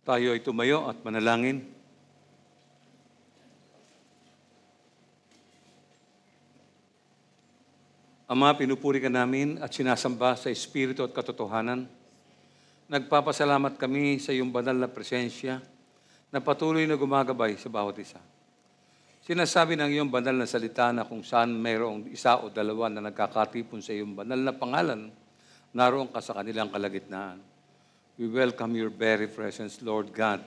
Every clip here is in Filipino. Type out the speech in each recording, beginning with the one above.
Tayo ay tumayo at manalangin. Ama, pinupuri ka namin at sinasamba sa Espiritu at katotohanan. Nagpapasalamat kami sa iyong banal na presensya na patuloy na gumagabay sa bawat isa. Sinasabi ng iyong banal na salita na kung saan mayroong isa o dalawa na nagkakatipon sa iyong banal na pangalan, naroon ka sa kanilang kalagitnaan. We welcome your very presence, Lord God.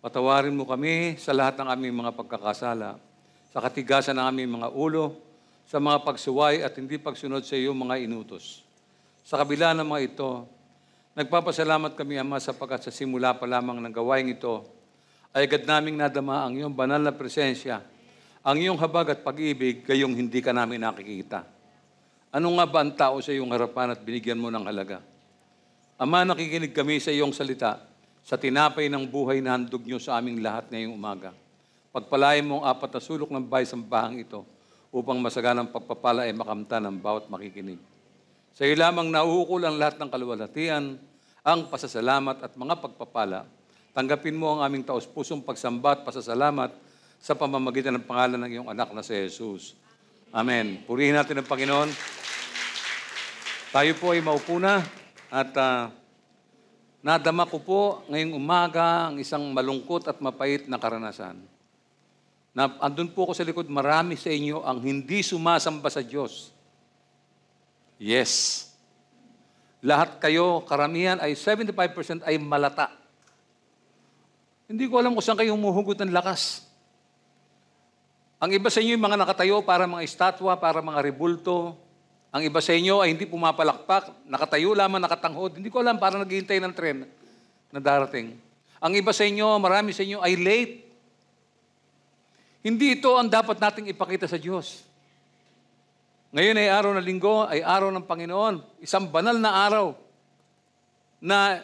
Patawarin mo kami sa lahat ng aming mga pagkakasala, sa katigasan ng aming mga ulo, sa mga pagsuway at hindi pagsunod sa iyong mga inutos. Sa kabila ng mga ito, nagpapasalamat kami, Ama, sapagkat sa simula pa lamang ng gawain ito, ay agad naming nadama ang iyong banal na presensya, ang iyong habag at pag-ibig, gayong hindi ka namin nakikita. Ano nga ba ang tao sa iyong harapan at binigyan mo ng halaga? Ama, nakikinig kami sa iyong salita, sa tinapay ng buhay na handog niyo sa aming lahat ngayong umaga. Pagpalain mo ang apat na sulok ng bahay-sambahang ito, upang masaganang pagpapala ay makamta ng bawat makikinig. Sa iyo lamang nauukol ang lahat ng kaluwalhatian, ang pasasalamat at mga pagpapala. Tanggapin mo ang aming taos-pusong pagsamba at pasasalamat sa pamamagitan ng pangalan ng iyong anak na si Jesus. Amen. Purihin natin ang Panginoon. Tayo po ay maupo na at nadama ko po ngayong umaga ang isang malungkot at mapait na karanasan. Andun po ako sa likod, marami sa inyo ang hindi sumasamba sa Diyos. Yes. Lahat kayo, karamihan ay 75% ay malata. Hindi ko alam kung saan kayo humuhugot ng lakas. Ang iba sa inyo yung mga nakatayo para mga estatwa, para mga rebulto. Ang iba sa inyo ay hindi pumapalakpak, nakatayo lamang, nakatanghod. Hindi ko alam, parang naghihintay ng tren na darating. Ang iba sa inyo, marami sa inyo ay late. Hindi ito ang dapat nating ipakita sa Diyos. Ngayon ay araw ng linggo, ay araw ng Panginoon. Isang banal na araw na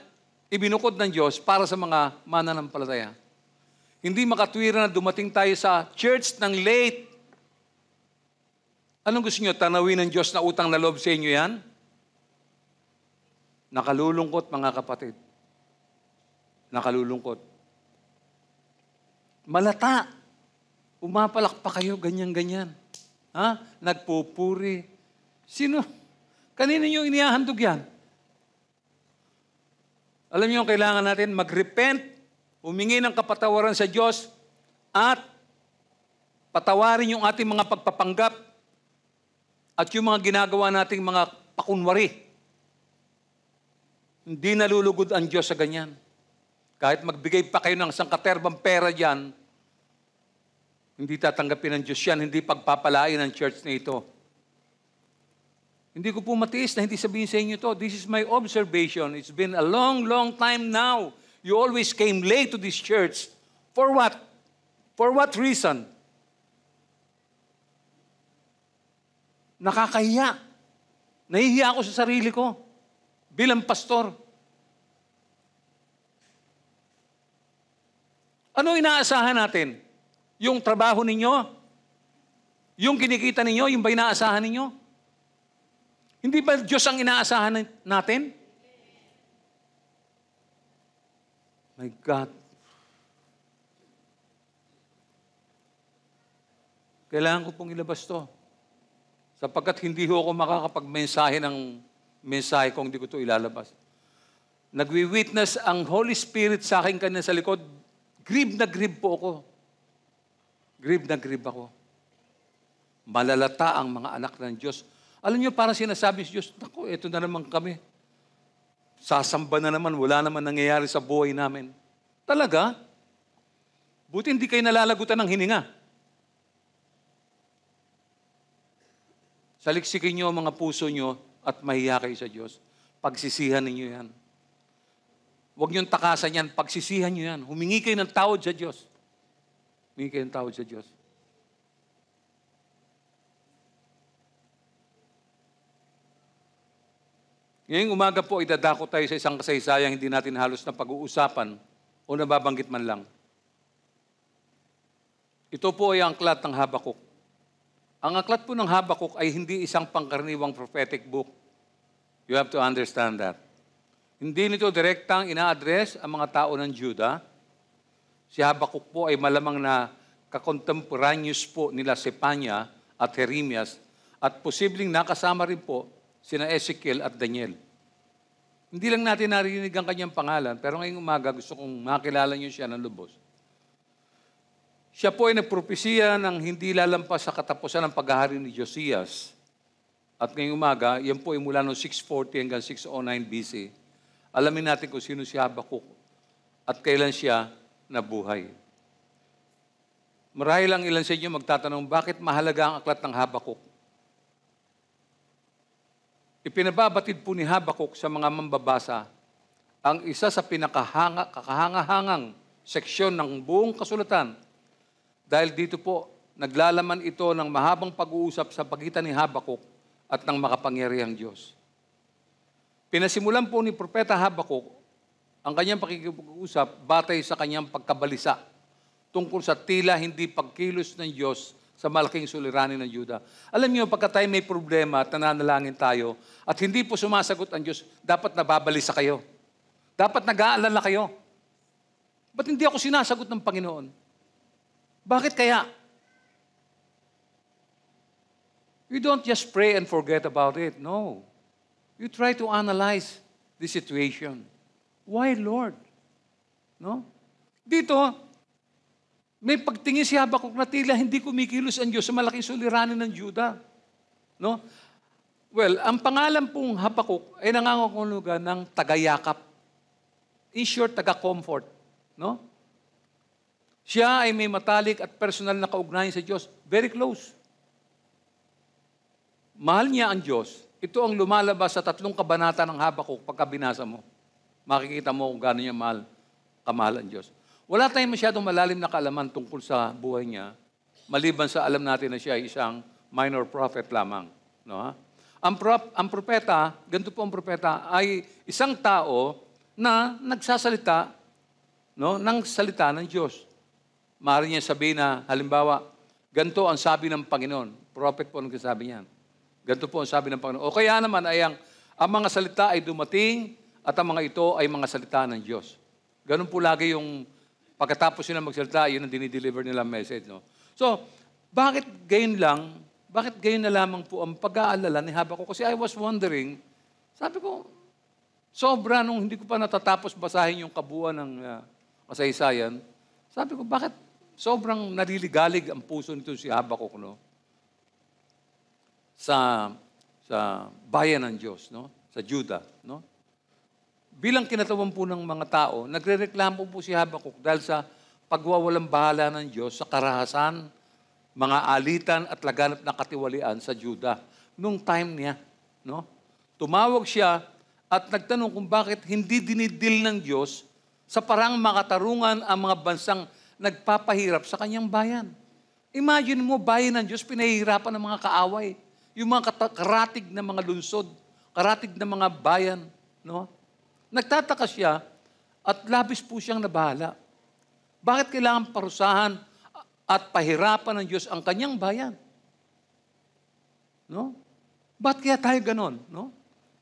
ibinukod ng Diyos para sa mga mananampalataya. Hindi makatwira na dumating tayo sa church ng late. Anong gusto nyo? Tanawin ng Diyos na utang na loob sa inyo yan? Nakalulungkot, mga kapatid. Nakalulungkot. Malata. Umapalak pa kayo, ganyan-ganyan. Ha? Nagpupuri. Sino? Kanino nyo inihahandog yan? Alam niyo, kailangan natin mag-repent, humingi ng kapatawaran sa Diyos, at patawarin yung ating mga pagpapanggap at yung mga ginagawa nating mga pakunwari. Hindi nalulugod ang Diyos sa ganyan. Kahit magbigay pa kayo ng sangkaterbang pera dyan, hindi tatanggapin ng Diyos yan, hindi pagpapalain ng church na ito. Hindi ko po matiis na hindi sabihin sa inyo to. This is my observation. It's been a long, long time now. You always came late to this church. For what? For what reason? Nakakahiya. Nahihiya ako sa sarili ko bilang pastor. Ano inaasahan natin? Yung trabaho ninyo? Yung kinikita ninyo? Yung ba inaasahan ninyo? Hindi ba Diyos ang inaasahan natin? My God. Kailangan ko pong ilabas to. Sapagkat hindi ho ako makakapag-mensahe ng mensahe kung hindi ko to ilalabas. Nagwi-witness ang Holy Spirit sa akin kanina sa likod. Grieve na grieve po ako. Grieve na grieve ako. Malalata ang mga anak ng Diyos. Alam niyo, parang sinasabi sa Diyos, naku, eto na naman kami. Sasamba na naman, wala naman nangyayari sa buhay namin. Talaga? Buti hindi kayo nalalagutan ng hininga. Saliksikin niyo ang mga puso niyo at mahiya kayo sa Diyos. Pagsisihan ninyo yan. Huwag niyong takasan yan, pagsisihan niyo yan. Humingi kayo ng tawad sa Diyos. Humingi kayo ng tawad sa Diyos. Ngayong umaga po, idadako tayo sa isang kasaysayang hindi natin halos na pag-uusapan o nababanggit man lang. Ito po ay ang aklat ng Habakuk. Ang aklat po ng Habakuk ay hindi isang pangkaraniwang prophetic book. You have to understand that. Hindi nito direktang ina-address ang mga tao ng Juda. Si Habakuk po ay malamang na kakontemporaneous po nila Sepanya at Jeremias at posibleng nakasama rin po sina Ezekiel at Daniel. Hindi lang natin narinig ang kanyang pangalan, pero ngayong umaga gusto kong makilala niyo siya ng lubos. Siya po ay nagpropesiya ng hindi lalampas sa katapusan ng paghahari ni Josias. At ngayong umaga, yan po ay mula noong 640 hanggang 609 BC. Alamin natin kung sino si Habakuk at kailan siya nabuhay. Marahil ang ilan sa inyo magtatanong, bakit mahalaga ang aklat ng Habakuk? Ipinababatid po ni Habakuk sa mga mambabasa ang isa sa kakahanga-hangang seksyon ng buong kasulatan. Dahil dito po, naglalaman ito ng mahabang pag-uusap sa pagitan ni Habakuk at ng makapangyarihang Diyos. Pinasimulan po ni Propeta Habakuk ang kanyang pakikipag-usap batay sa kanyang pagkabalisa tungkol sa tila hindi pagkilos ng Diyos sa malaking suliranin ng Juda. Alam niyo, pagka tayo may problema at nananalangin tayo at hindi po sumasagot ang Diyos, dapat nababalisa kayo. Dapat nag-aalala kayo. Ba't hindi ako sinasagot ng Panginoon? Bakit kaya? You don't just pray and forget about it. No. You try to analyze the situation. Why, Lord? No? Dito, may pagtingin si Habakuk na tila hindi kumikilos ang Diyos sa malaking suliranin ng Juda. No? Well, ang pangalan pong Habakuk ay nangangahulugan ng tagayakap. In short, taga-comfort. No? Siya ay may matalik at personal na kaugnayan sa Diyos. Very close. Mahal niya ang Diyos. Ito ang lumalabas sa 3 kabanata ng Habakuk pagka binasa mo. Makikita mo kung gaano niya kamahal ang Diyos. Wala tayong masyadong malalim na kaalaman tungkol sa buhay niya, maliban sa alam natin na siya ay isang minor prophet lamang. No, ha? Ang propeta, ganito po ang propeta, ay isang tao na nagsasalita, no, ng salita ng Diyos. Maaari niya sabihin na, halimbawa, ganito ang sabi ng Panginoon. Prophet po ang nagsasabi niyan. Ganito po ang sabi ng Panginoon. O kaya naman ay ang mga salita ay dumating at ang mga ito ay mga salita ng Diyos. Ganun po lagi yung pagkatapos nila magsalita, yun ang dinideliver nila message. No? So, bakit gayon na lamang po ang pag-aalala ni Habakuk? Kasi I was wondering, sabi ko, sobra nung hindi ko pa natatapos basahin yung kabuuan ng kasaysayan, sabi ko, bakit sobrang naliligalig ang puso nito si Habakuk, no? Sa bayan ng Diyos, no? Sa Juda, no? Bilang kinatawan po ng mga tao, nagrereklamo po si Habakuk dahil sa pagwawalang bahala ng Diyos sa karahasan, mga alitan at laganap na katiwalian sa Juda. Nung time niya, no? Tumawag siya at nagtanong kung bakit hindi dinidil ng Diyos sa parang makatarungan ang mga bansang nagpapahirap sa kanyang bayan. Imagine mo, bayan ng Diyos, pinahihirapan ng mga kaaway. Yung mga karatig na mga lungsod, karatig na mga bayan, no? Nagtataka siya at labis po siyang nabahala. Bakit kailangan parusahan at pahirapan ng Diyos ang kanyang bayan? No? Ba't kaya tayo ganon? No?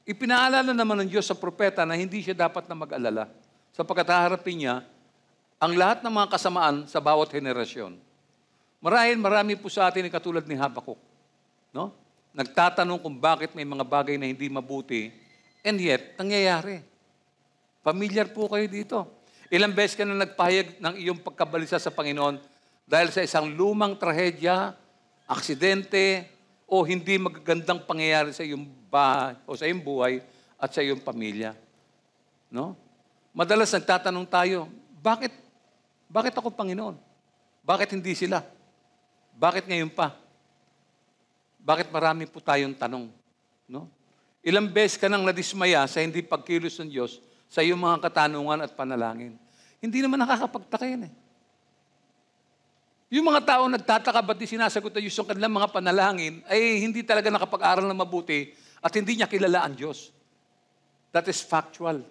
Ipinaalala naman ng Diyos sa propeta na hindi siya dapat na mag-alala sapagkat haharapin niya ang lahat ng mga kasamaan sa bawat henerasyon. Marami po sa atin ay katulad ni Habakuk. No? Nagtatanong kung bakit may mga bagay na hindi mabuti and yet, nangyayari. Familiar po kayo dito. Ilang beses ka na nagpahayag ng iyong pagkabalisa sa Panginoon dahil sa isang lumang trahedya, aksidente, o hindi magagandang pangyayari sa iyong bahay o sa iyong buhay at sa iyong pamilya. No? Madalas nagtatanong tayo, bakit ako Panginoon? Bakit hindi sila? Bakit ngayon pa? Bakit marami po tayong tanong? No? Ilang beses ka nang nadismaya sa hindi pagkilos ng Diyos sa iyong mga katanungan at panalangin. Hindi naman nakakapagtaka yan eh. Yung mga tao nagtataka ba't di sinasagot ng Diyos yung kanilang mga panalangin ay hindi talaga nakapag-aral na mabuti at hindi niya kilala ang Diyos. That is factual.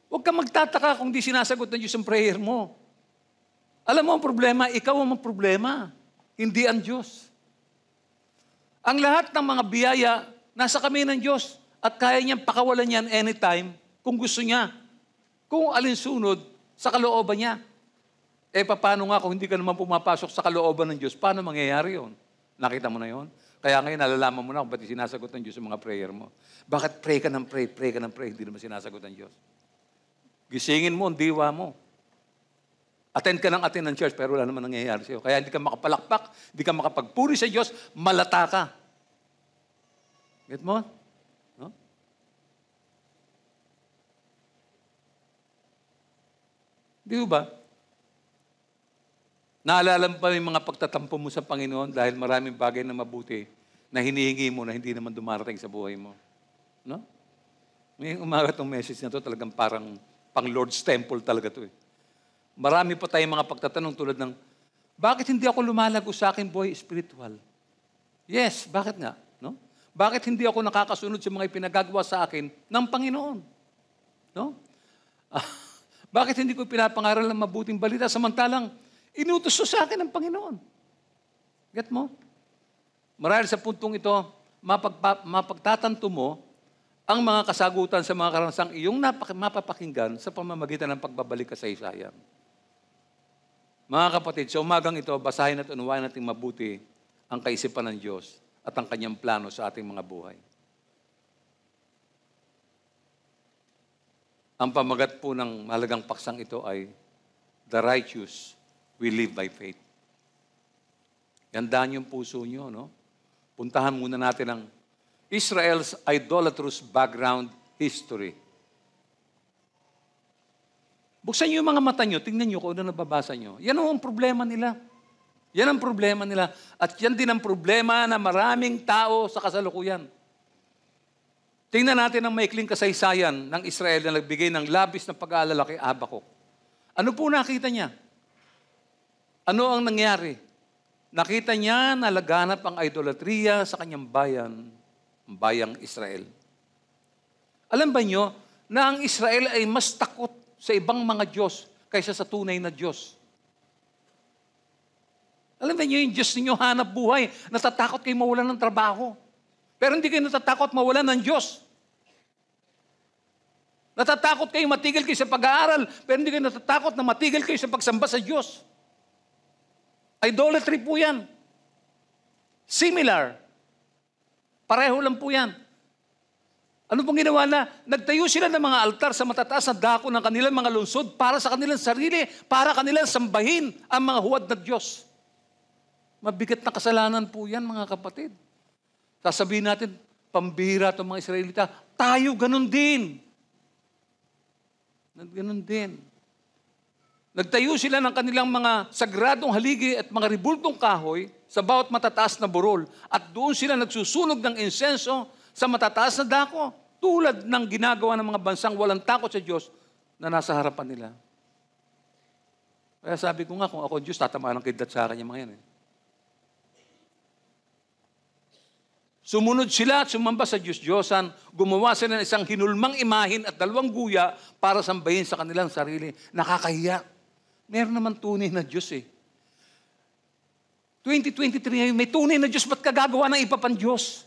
Huwag kang magtataka kung di sinasagot ng Diyos ang prayer mo. Alam mo ang problema, ikaw ang problema, hindi ang Diyos. Ang lahat ng mga biyaya, nasa kami ng Diyos. At kaya niyang pakawalan yan anytime kung gusto niya. Kung alinsunod sa kalooban niya. Paano nga kung hindi ka naman pumapasok sa kalooban ng Diyos, paano mangyayari yun? Nakita mo na yun? Kaya ngayon, nalalaman mo na kung ba't sinasagot ng Diyos yung mga prayer mo. Bakit pray ka ng pray ka ng pray, hindi naman sinasagot ng Diyos? Gisingin mo ang diwa mo. Attend ka ng church, pero wala naman nangyayari sa'yo. Kaya hindi ka makapalakpak, hindi ka makapagpuri sa Diyos, malata ka. Get mo? No? Di ba? Naalala mo pa yung mga pagtatampo mo sa Panginoon dahil maraming bagay na mabuti na hinihingi mo na hindi naman dumarating sa buhay mo. No? Ngayong umaga itong message na to talagang parang pang Lord's Temple talaga to eh. Marami pa tayong mga pagtatanong tulad ng, bakit hindi ako lumalago sa aking buhay spiritual? Yes, bakit nga? No? Bakit hindi ako nakakasunod sa mga ipinagagawa sa akin ng Panginoon? No? Bakit hindi ko pinapangaral ng mabuting balita samantalang inutos sa akin ng Panginoon? Get mo? Marahil sa puntong ito, mapagtatanto mo ang mga kasagutan sa mga karanasang iyong mapapakinggan sa pamamagitan ng pagbabalik kasaysayan. Mga kapatid, sa umagang ito, basahin at unawain natin mabuti ang kaisipan ng Diyos at ang kanyang plano sa ating mga buhay. Ang pamagat po ng mahalagang paksang ito ay, the righteous will live by faith. Gandaan yung puso nyo, no? Puntahan muna natin ang Israel's idolatrous background history. Buksan niyo yung mga mata niyo, tingnan niyo kung ano nababasa niyo. Yan ang problema nila. Yan ang problema nila. At yan din ang problema na maraming tao sa kasalukuyan. Tingnan natin ang maikling kasaysayan ng Israel na nagbigay ng labis na pag-aalala kay Habakuk. Ano po nakita niya? Ano ang nangyari? Nakita niya na laganap ang idolatriya sa kanyang bayan, ang bayang Israel. Alam ba niyo na ang Israel ay mas takot sa ibang mga Diyos kaysa sa tunay na Diyos? Alam ba niyo yung Diyos ninyo hanap buhay, natatakot kayo mawalan ng trabaho. Pero hindi kayo natatakot mawalan ng Diyos. Natatakot kayo matigil kayo sa pag-aaral, pero hindi kayo natatakot na matigil kayo sa pagsamba sa Diyos. Idolatry po yan. Similar. Pareho lang po yan. Ano pong ginawa na? Nagtayo sila ng mga altar sa matataas na dako ng kanilang mga lungsod para sa kanilang sarili, para kanilang sambahin ang mga huwad na Diyos. Mabigat na kasalanan po yan, mga kapatid. Sasabihin natin, pambihira itong mga Israelita, tayo ganun din. Ganun din. Nagtayo sila ng kanilang mga sagradong haligi at mga ribultong kahoy sa bawat matataas na burol at doon sila nagsusunog ng insenso sa matataas na dako, tulad ng ginagawa ng mga bansang walang takot sa Diyos na nasa harapan nila. Kaya sabi ko nga, kung ako Diyos, tatamaan ng kidlat sa akin yung mga yan. Sumunod sila at sumamba sa Diyos-Diyosan, gumawa sila ng isang hinulmang imahin at 2 guya para sambahin sa kanilang sarili. Nakakahiya. Meron naman tunay na Diyos eh. 2023 ngayon, may tunay na Diyos, ba't kagagawa ng iba pang Diyos?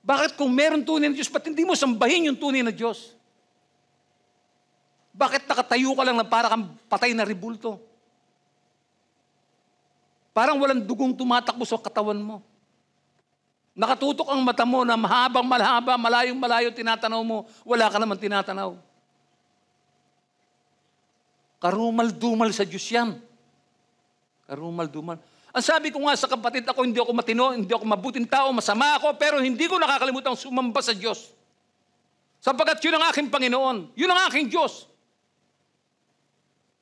Bakit kung meron tunay na Diyos, ba't hindi mo sambahin yung tunay na Diyos? Bakit nakatayo ka lang na para kang patay na ribulto? Parang walang dugong tumatakbo sa katawan mo. Nakatutok ang mata mo na mahabang malhaba, malayong malayo tinatanaw mo, wala ka naman tinatanaw. Karumal-dumal sa Diyos yan. Karumal-dumal. Ang sabi ko nga sa kapatid ako, hindi ako matino, hindi ako mabuting tao, masama ako, pero hindi ko nakakalimutan sumamba sa Diyos. Sapagkat yun ang aking Panginoon, yun ang aking Diyos.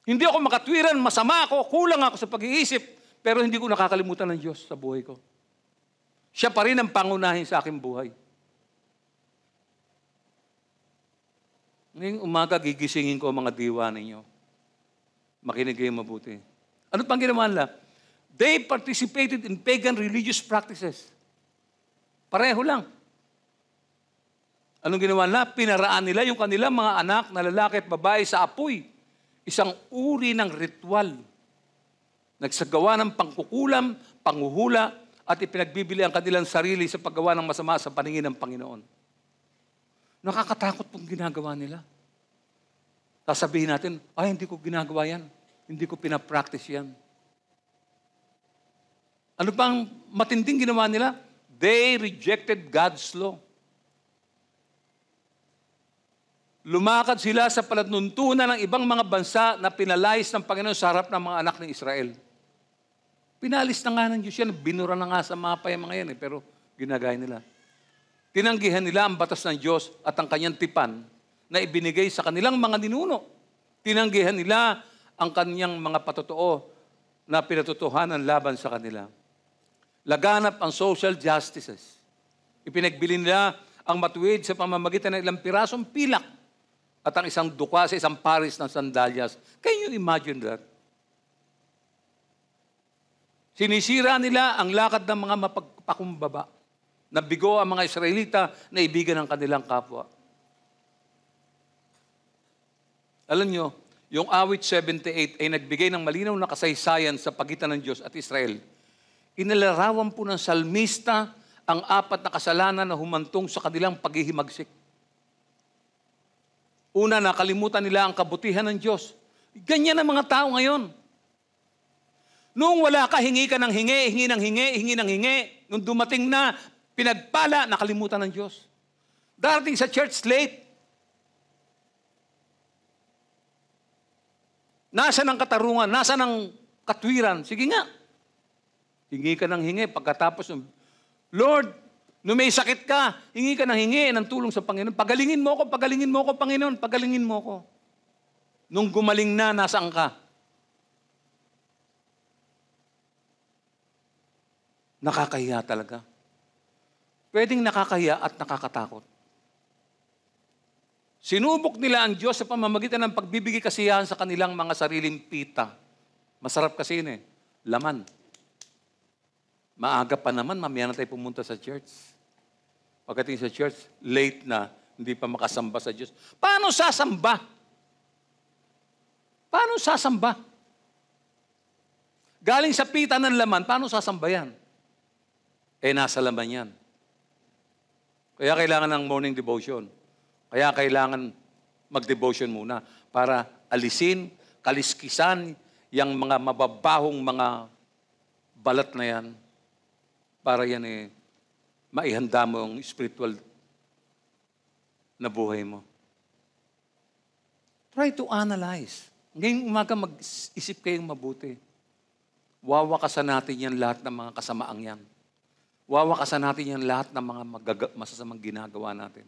Hindi ako makatwiran, masama ako, kulang ako sa pag-iisip, pero hindi ko nakakalimutan ng Diyos sa buhay ko. Siya pa rin ang pangunahin sa aking buhay. Ngayong umaga, gigisingin ko ang mga diwa ninyo. Makinig kayo mabuti. Ano pang ginawa nila? They participated in pagan religious practices. Pareho lang. Anong ginawa nila? Pinaraan nila yung kanilang mga anak na lalaki at babae sa apoy. Isang uri ng ritual. Nagsagawa ng pangkukulam, panghuhula, at ipinagbibili ang kanilang sarili sa paggawa ng masama sa paningin ng Panginoon. Nakakatakot pong ginagawa nila. Sasabihin natin, ay, hindi ko ginagawa yan. Hindi ko pinapractice yan. Ano pang matinding ginawa nila? They rejected God's law. Lumakad sila sa palatnuntunan ng ibang mga bansa na pinalayas ng Panginoon sa harap ng mga anak ng Israel. Pinalis na nga ng Diyos yan. Binura na nga sa mapa yung mga yan. Pero ginagaya nila. Tinanggihan nila ang batas ng Diyos at ang kanyang tipan na ibinigay sa kanilang mga ninuno. Tinanggihan nila ang kanyang mga patotoo na pinatotohanan laban sa kanila. Laganap ang social justices. Ipinagbili nila ang matuwid sa pamamagitan ng ilang pirasong pilak at ang isang duka sa isang paris ng sandalyas. Can you imagine that? Sinisira nila ang lakad ng mga mapagpakumbaba. Nabigo ang mga Israelita na ibigan ng kanilang kapwa. Alam nyo, yung awit 78 ay nagbigay ng malinaw na kasaysayan sa pagitan ng Diyos at Israel. Inilarawan po ng salmista ang apat na kasalanan na humantong sa kanilang paghihimagsik. Una, nakalimutan nila ang kabutihan ng Diyos. Ganyan ang mga tao ngayon. Noong wala ka, hingi ka ng hingi, hingi ng hingi, hingi ng hingi. Nung dumating na, pinagpala, nakalimutan ng Diyos. Darating sa church late. Nasa ng katarungan, nasa ng katwiran. Sige nga. Hingi ka ng hingi. Pagkatapos, Lord, nung may sakit ka, hingi ka ng hingi ng tulong sa Panginoon. Pagalingin mo ko, Panginoon, pagalingin mo ko. Nung gumaling na, nasaan ka? Nakakahiya talaga. Pwedeng nakakahiya at nakakatakot. Sinubok nila ang Diyos sa pamamagitan ng pagbibigay kasiyahan sa kanilang mga sariling pita. Masarap kasi yun eh. Laman. Maaga pa naman, mamaya na tayo pumunta sa church. Pagdating sa church, late na, hindi pa makasamba sa Diyos. Paano sasamba? Paano sasamba? Galing sa pita ng laman, paano sasamba yan? Nasa laman yan. Kaya kailangan ng morning devotion. Kaya kailangan mag-devotion muna para alisin, kaliskisan, yung mga mababahong mga balat na yan para yan maihanda mo ang spiritual na buhay mo. Try to analyze. Ngayong umaga mag-isip kayong mabuti. Wawakasan natin yan lahat ng mga kasamaang yan. Wawakasan natin yan lahat ng mga masasamang ginagawa natin.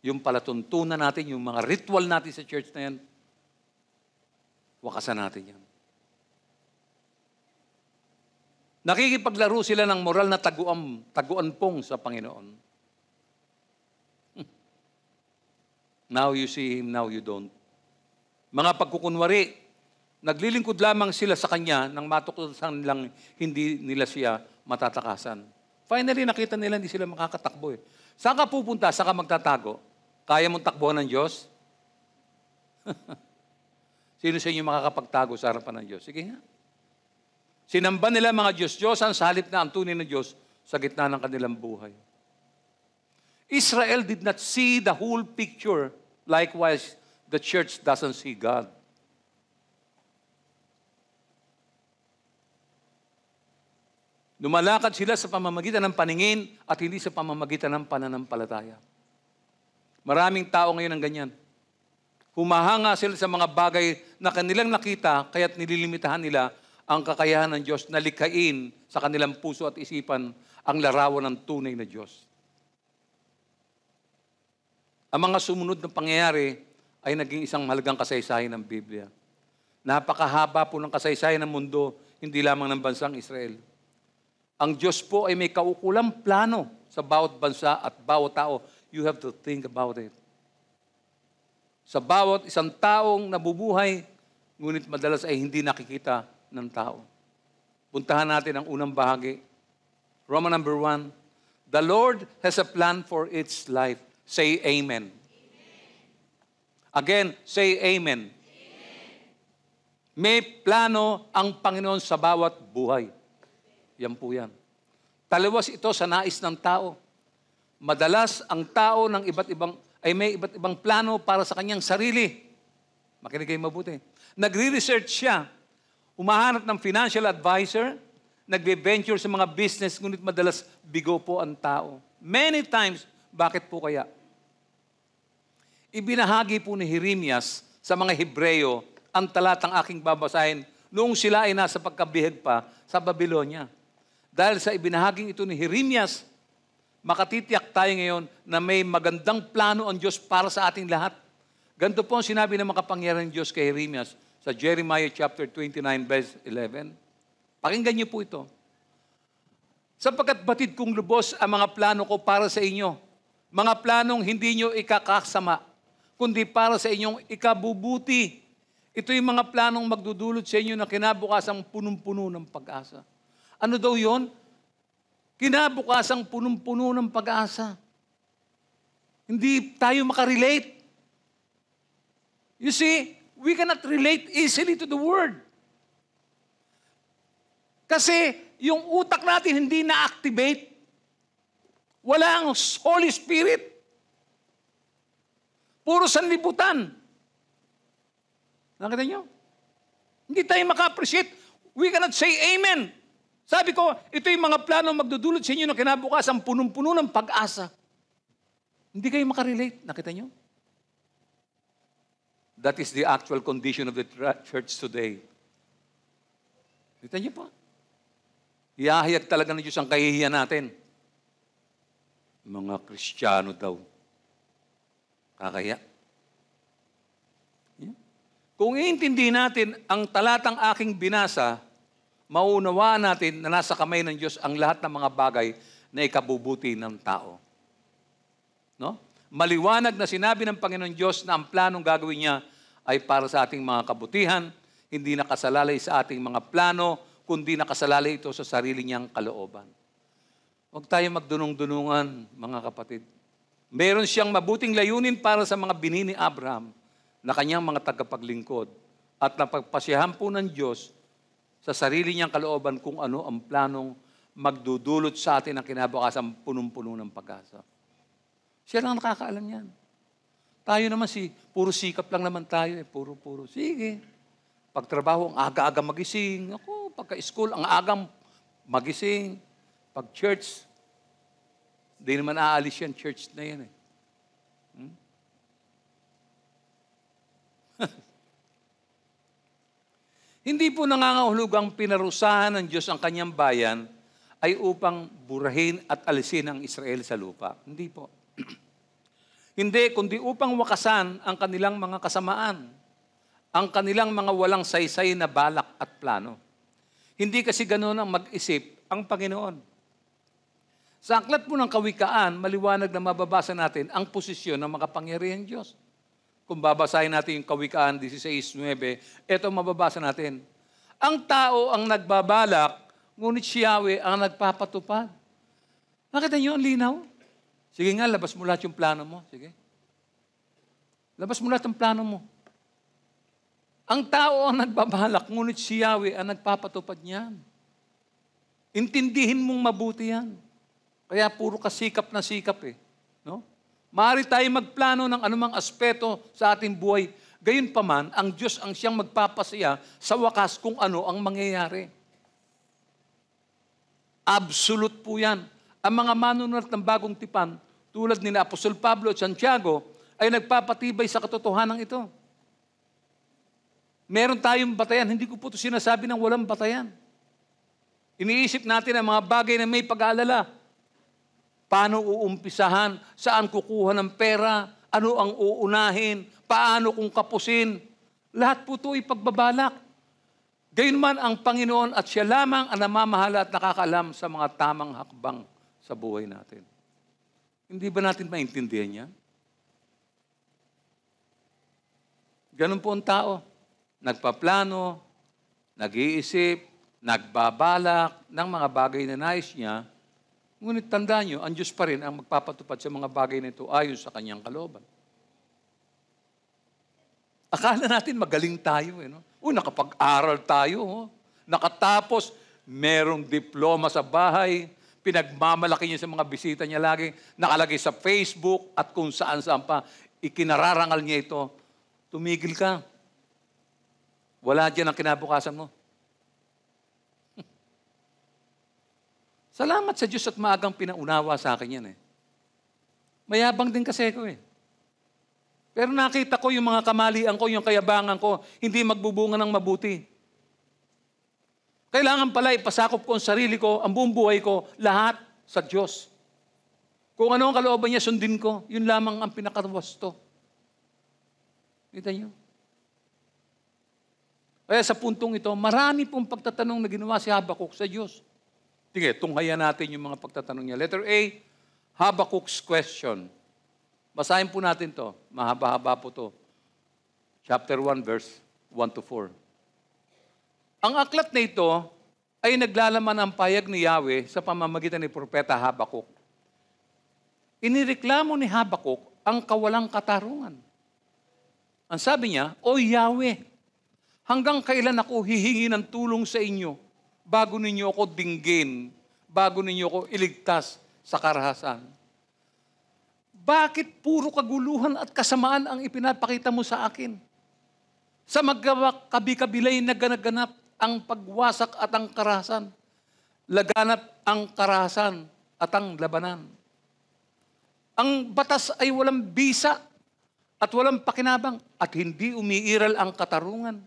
Yung palatuntunan natin, yung mga ritual natin sa church na yan, wakasan natin yan. Nakikipaglaro sila ng moral na taguan-pong sa Panginoon. Now you see Him, now you don't. Mga pagkukunwari, naglilingkod lamang sila sa Kanya nang matuklasan lang hindi nila siya matatakasan. Finally, nakita nila hindi sila makakatakbo eh. Saan ka pupunta? Saan ka magtatago? Kaya mong takbuhan ng Diyos? Sino sa inyo makakapagtago sa harapan ng Diyos? Sige nga. Sinamba nila mga Diyos-Diyosan sa halip na ang tunay na Diyos sa gitna ng kanilang buhay. Israel did not see the whole picture. Likewise, the church doesn't see God. Lumalakad sila sa pamamagitan ng paningin at hindi sa pamamagitan ng pananampalataya. Maraming tao ngayon ang ganyan. Humahanga sila sa mga bagay na kanilang nakita, kaya't nililimitahan nila ang kakayahan ng Diyos na likhain sa kanilang puso at isipan ang larawan ng tunay na Diyos. Ang mga sumunod na pangyayari ay naging isang mahalagang kasaysayan ng Biblia. Napakahaba po ng kasaysayan ng mundo, hindi lamang ng bansang Israel. Ang Diyos po ay may kaukulang plano sa bawat bansa at bawat tao. You have to think about it. Sa bawat isang taong nabubuhay, ngunit madalas ay hindi nakikita ng tao. Puntahan natin ang unang bahagi. Roman number 1. The Lord has a plan for its life. Say amen. Again, say amen. May plano ang Panginoon sa bawat buhay. Yan po yan. Taliwas ito sa nais ng tao. Madalas ang tao ng iba't ibang, ay may iba't ibang plano para sa kanyang sarili. Makinig kayo mabuti. Nagre-research siya. Humahanap ng financial advisor, nagbe-venture sa mga business, ngunit madalas bigo po ang tao. Many times, bakit po kaya? Ibinahagi po ni Jeremias sa mga Hebreyo ang talatang aking babasahin noong sila ay nasa pagkabihag pa sa Babylonia. Dahil sa ibinahaging ito ni Jeremias, makatitiyak tayo ngayon na may magandang plano ang Diyos para sa ating lahat. Ganito po ang sinabi ng makapangyarihan Diyos kay Jeremias sa Jeremiah chapter 29 verse 11. Pakinggan niyo po ito. Sapagkat batid kong lubos ang mga plano ko para sa inyo, mga planong hindi niyo ikakasama, kundi para sa inyong ikabubuti. Ito yung mga planong magdudulot sa inyo na kinabukasan punong-puno ng pag-asa. Ano daw yon? Kinabukasang punong-puno ng pag-asa. Hindi tayo makarelate. You see, we cannot relate easily to the Word. Kasi yung utak natin hindi na-activate. Wala ang Holy Spirit. Puro sanlibutan. Nakita nyo? Hindi tayo maka-appreciate. We cannot say amen. Sabi ko, ito yung mga plano magdudulot sa inyo na kinabukasan punong-puno ng pag-asa. Hindi kayo makarelate. Nakita nyo? That is the actual condition of the church today. Nakita nyo po? Ihahayag talaga ng Diyos ang kahihiyan natin. Mga Kristiyano daw. Kakaya. Yeah. Kung iintindihin natin ang talatang aking binasa, maunawaan natin na nasa kamay ng Diyos ang lahat ng mga bagay na ikabubuti ng tao. No? Maliwanag na sinabi ng Panginoon Diyos na ang planong gagawin niya ay para sa ating mga kabutihan, hindi nakasalalay sa ating mga plano, kundi nakasalalay ito sa sarili niyang kalooban. Huwag tayo magdunong-dunungan, mga kapatid. Meron siyang mabuting layunin para sa mga binhi ni Abraham na kanyang mga tagapaglingkod at napagpasyahan po ng Diyos sa sarili niyang kalooban kung ano ang planong magdudulot sa atin ng kinabukasan punong-puno ng pag-asa. Siya lang nakakaalam yan. Tayo naman puro sikap lang naman tayo. Puro. Sige. Pagtrabaho, ang aga-aga magising. Ako, pagka-school, ang agang magising. Pag church, di naman aalis yan, church na yan . Hindi po nangangahulugang pinarusahan ng Diyos ang kanyang bayan ay upang burahin at alisin ang Israel sa lupa. Hindi po. Hindi, kundi upang wakasan ang kanilang mga kasamaan, ang kanilang mga walang saysay na balak at plano. Hindi kasi ganoon ang mag-isip ang Panginoon. Sa aklat po ng Kawikaan, maliwanag na mababasa natin ang posisyon ng makapangyarihan Diyos. Kung babasahin natin yung Kawikaan 16:9, ito mababasa natin. Ang tao ang nagbabalak, ngunit si Yahweh ang nagpapatupad. Nakita niyo ang linaw? Sige nga, labas mo lahat yung plano mo. Sige. Labas mo lahat ang plano mo. Ang tao ang nagbabalak, ngunit si Yahweh ang nagpapatupad niyan. Intindihin mong mabuti yan. Kaya puro kasikap na sikap . No? Maaari tayo magplano ng anumang aspeto sa ating buhay. Gayunpaman, ang Diyos ang siyang magpapasaya sa wakas kung ano ang mangyayari. Absolute po yan. Ang mga manunulat ng bagong tipan, tulad ni Apostol Pablo at Santiago, ay nagpapatibay sa katotohanan ito. Meron tayong batayan. Hindi ko po ito sinasabi ng walang batayan. Iniisip natin ang mga bagay na may pag-aalala. Paano uumpisahan? Saan kukuha ng pera? Ano ang uunahin? Paano kung kapusin? Lahat po ito ay pagbabalak. Gayunman ang Panginoon at siya lamang ang namamahala at nakakaalam sa mga tamang hakbang sa buhay natin. Hindi ba natin maintindihan yan? Ganun po ang tao. Nagpaplano, nag-iisip, nagbabalak ng mga bagay na nais niya. Ngunit tandaan nyo, ang Diyos pa rin ang magpapatupad sa mga bagay na ito ayon sa kanyang kalooban. Akala natin magaling tayo . No? Nakapag-aral tayo. Nakatapos, merong diploma sa bahay, Pinagmamalaki niya sa mga bisita niya lagi. Nakalagay sa Facebook at kung saan-saan pa. Ikinararangal niya ito. Tumigil ka. Wala dyan ang kinabukasan mo. Salamat sa Diyos at maagang pinaunawa sa akin yan eh. Mayabang din kasi ako eh. Pero nakita ko yung mga kamalian ko, yung kayabangan ko, hindi magbubunga ng mabuti. Kailangan pala ipasakop ko ang sarili ko, ang buong buhay ko, lahat sa Diyos. Kung ano ang kalooban niya, sundin ko. Yun lamang ang pinakawasto. Kita niyo? Kaya sa puntong ito, marami pong pagtatanong na ginawa si Habakuk sa Diyos. Sige, tunghayan natin yung mga pagtatanong niya. Letter A, Habakuk's question. Basahin po natin to. Mahaba-haba po to. Chapter 1, verse 1 to 4. Ang aklat na ito ay naglalaman ang payag ni Yahweh sa pamamagitan ni Propeta Habakuk. Inireklamo ni Habakuk ang kawalang katarungan. Ang sabi niya, O Yahweh, hanggang kailan ako hihingi ng tulong sa inyo bago ninyo ako dinggin, bago ninyo ako iligtas sa karahasan? Bakit puro kaguluhan at kasamaan ang ipinapakita mo sa akin? Sa magkabi-kabilay na ganaganap ang pagwasak at ang karahasan. Laganap ang karahasan at ang labanan. Ang batas ay walang bisa at walang pakinabang at hindi umiiral ang katarungan.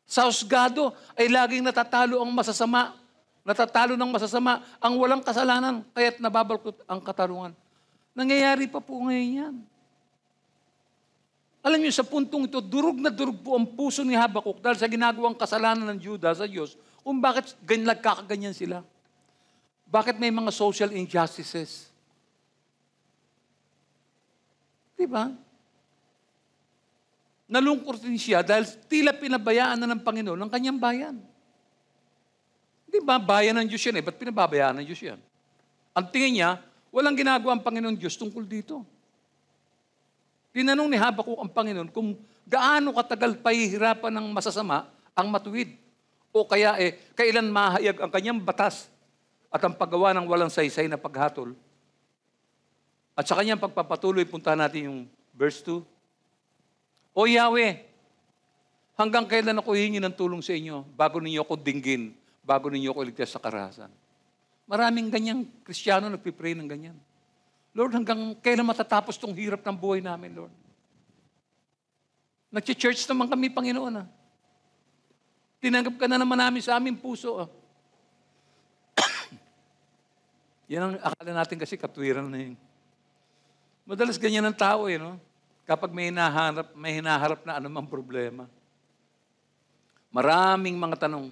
Sa husgado ay laging natatalo ang masasama. Natatalo ng masasama ang walang kasalanan, kaya't nababalkot ang katarungan. Nangyayari pa po ngayon yan. Alam niyo, sa puntong ito, durog na durog po ang puso ni Habakuk dahil sa ginagawang kasalanan ng Juda sa Diyos kung bakit nagkakaganyan sila. Bakit may mga social injustices? Diba? Nalungkot din siya dahil tila pinabayaan na ng Panginoon ang kanyang bayan. Di ba? Bayan ng Diyos yan eh. Ba't pinababayaan ng Diyos yan? Ang tingin niya, walang ginagawa ang Panginoon Diyos tungkol dito. Tinanong ni Habakuk ang Panginoon kung gaano katagal pahihirapan ng masasama ang matuwid. O kaya kailan mahayag ang kanyang batas at ang paggawa ng walang saysay na paghatol. At sa kanyang pagpapatuloy, puntahan natin yung verse 2. O Yahweh, hanggang kailan ako hihingi ng tulong sa inyo bago ninyo ako dinggin, bago ninyo ako iligtas sa karahasan? Maraming ganyang Kristiyano nagpipray ng ganyan. Lord, hanggang kailan matatapos tong hirap ng buhay namin, Lord? Nag-church naman kami, Panginoon. Tinanggap ka na naman namin sa aming puso. Yan ang akala natin kasi katwiran na yun. Madalas ganyan ang tao no? Kapag may hinaharap na anumang problema. Maraming mga tanong.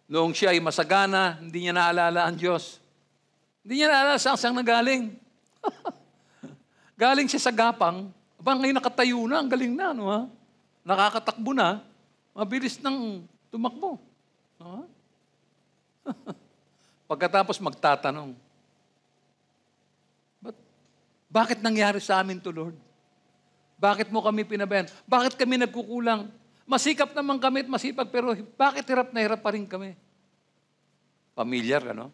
Noong siya ay masagana, hindi niya naalala ang Diyos. Hindi niya naalala saan nagaling. Galing siya sa gapang, ngayon nakatayo na, ang galing na, no, ha? Nakakatakbo na, mabilis nang tumakbo. No, pagkatapos magtatanong, bakit nangyari sa amin to, Lord? Bakit mo kami pinabayan? Bakit kami nagkukulang? Masikap naman kami at masipag, pero bakit hirap na hirap pa rin kami? Familiar, ano?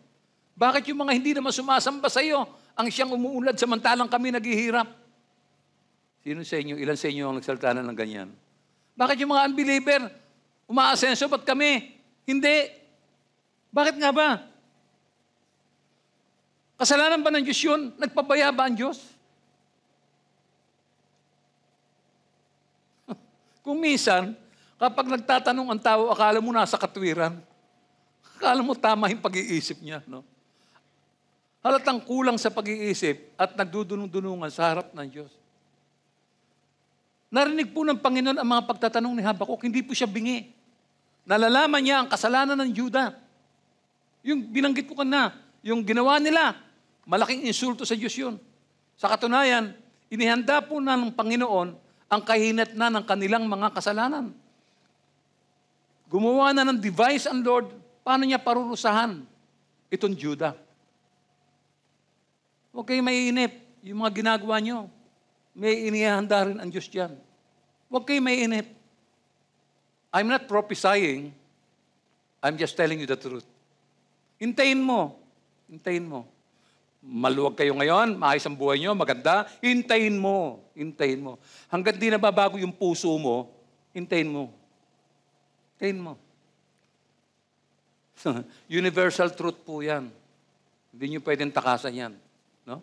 Bakit yung mga hindi naman sumasamba sa iyo ang siyang umuulad samantalang kami naghihirap? Sino sa inyo? Ilan sa inyo ang nagsalita na ng ganyan? Bakit yung mga unbeliever umaasenso, ba't kami? Hindi. Bakit nga ba? Kasalanan ba ng Diyos yun? Nagpabaya ba ang Diyos? Kung minsan, kapag nagtatanong ang tao, akala mo nasa katwiran. Akala mo tama yung pag-iisip niya, no? Halatang kulang sa pag-iisip at nagdudunong-dunungan sa harap ng Diyos. Narinig po ng Panginoon ang mga pagtatanong ni Habakuk, hindi po siya bingi. Nalalaman niya ang kasalanan ng Juda. Yung binanggit ko na, yung ginawa nila, malaking insulto sa Diyos yun. Sa katunayan, inihanda po na ng Panginoon ang kahinatnan ng kanilang mga kasalanan. Gumawa na ng device ang Lord, paano niya parurusahan itong Juda. Huwag kayo maiinip. Yung mga ginagawa nyo, may inihanda rin ang Diyos dyan. Huwag kayo maiinip. I'm not prophesying. I'm just telling you the truth. Hintayin mo Hintayin mo. Maluwag kayo ngayon, maayos ang buhay nyo, maganda, hintayin mo. Hintayin mo. Hanggat di nababago yung puso mo, hintayin mo. Hintayin mo. Universal truth po yan. Hindi nyo pwedeng takasan yan. No?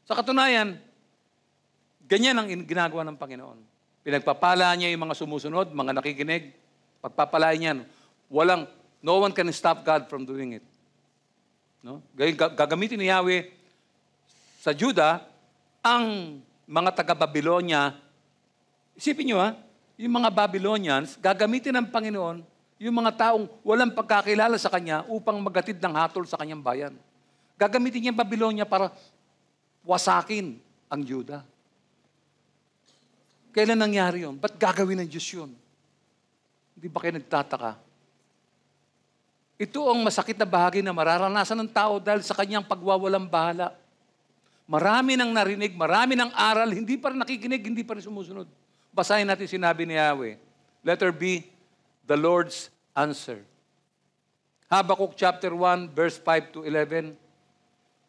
Sa katunayan, ganyan ang ginagawa ng Panginoon. Pinagpapala niya yung mga sumusunod, mga nakikinig. Pagpapalain niyan. No one can stop God from doing it. No? Gagamitin ni Yahweh sa Juda ang mga taga-Babylonia. Isipin nyo yung mga Babylonians, gagamitin ng Panginoon yung mga taong walang pagkakilala sa Kanya upang magatid ng hatol sa Kanyang bayan. Gagamitin niya ang Babylonia para wasakin ang Juda. Kailan nangyari yun? Ba't gagawin ng Diyos yun? Hindi ba kayo nagtataka? Ito ang masakit na bahagi na mararanasan ng tao dahil sa kanyang pagwawalang bahala. Marami nang narinig, marami nang aral, hindi pa rin nakikinig, hindi pa rin sumusunod. Basahin natin sinabi ni Yahweh. Letter B, the Lord's answer. Habakkuk chapter 1, verse 5 to 11.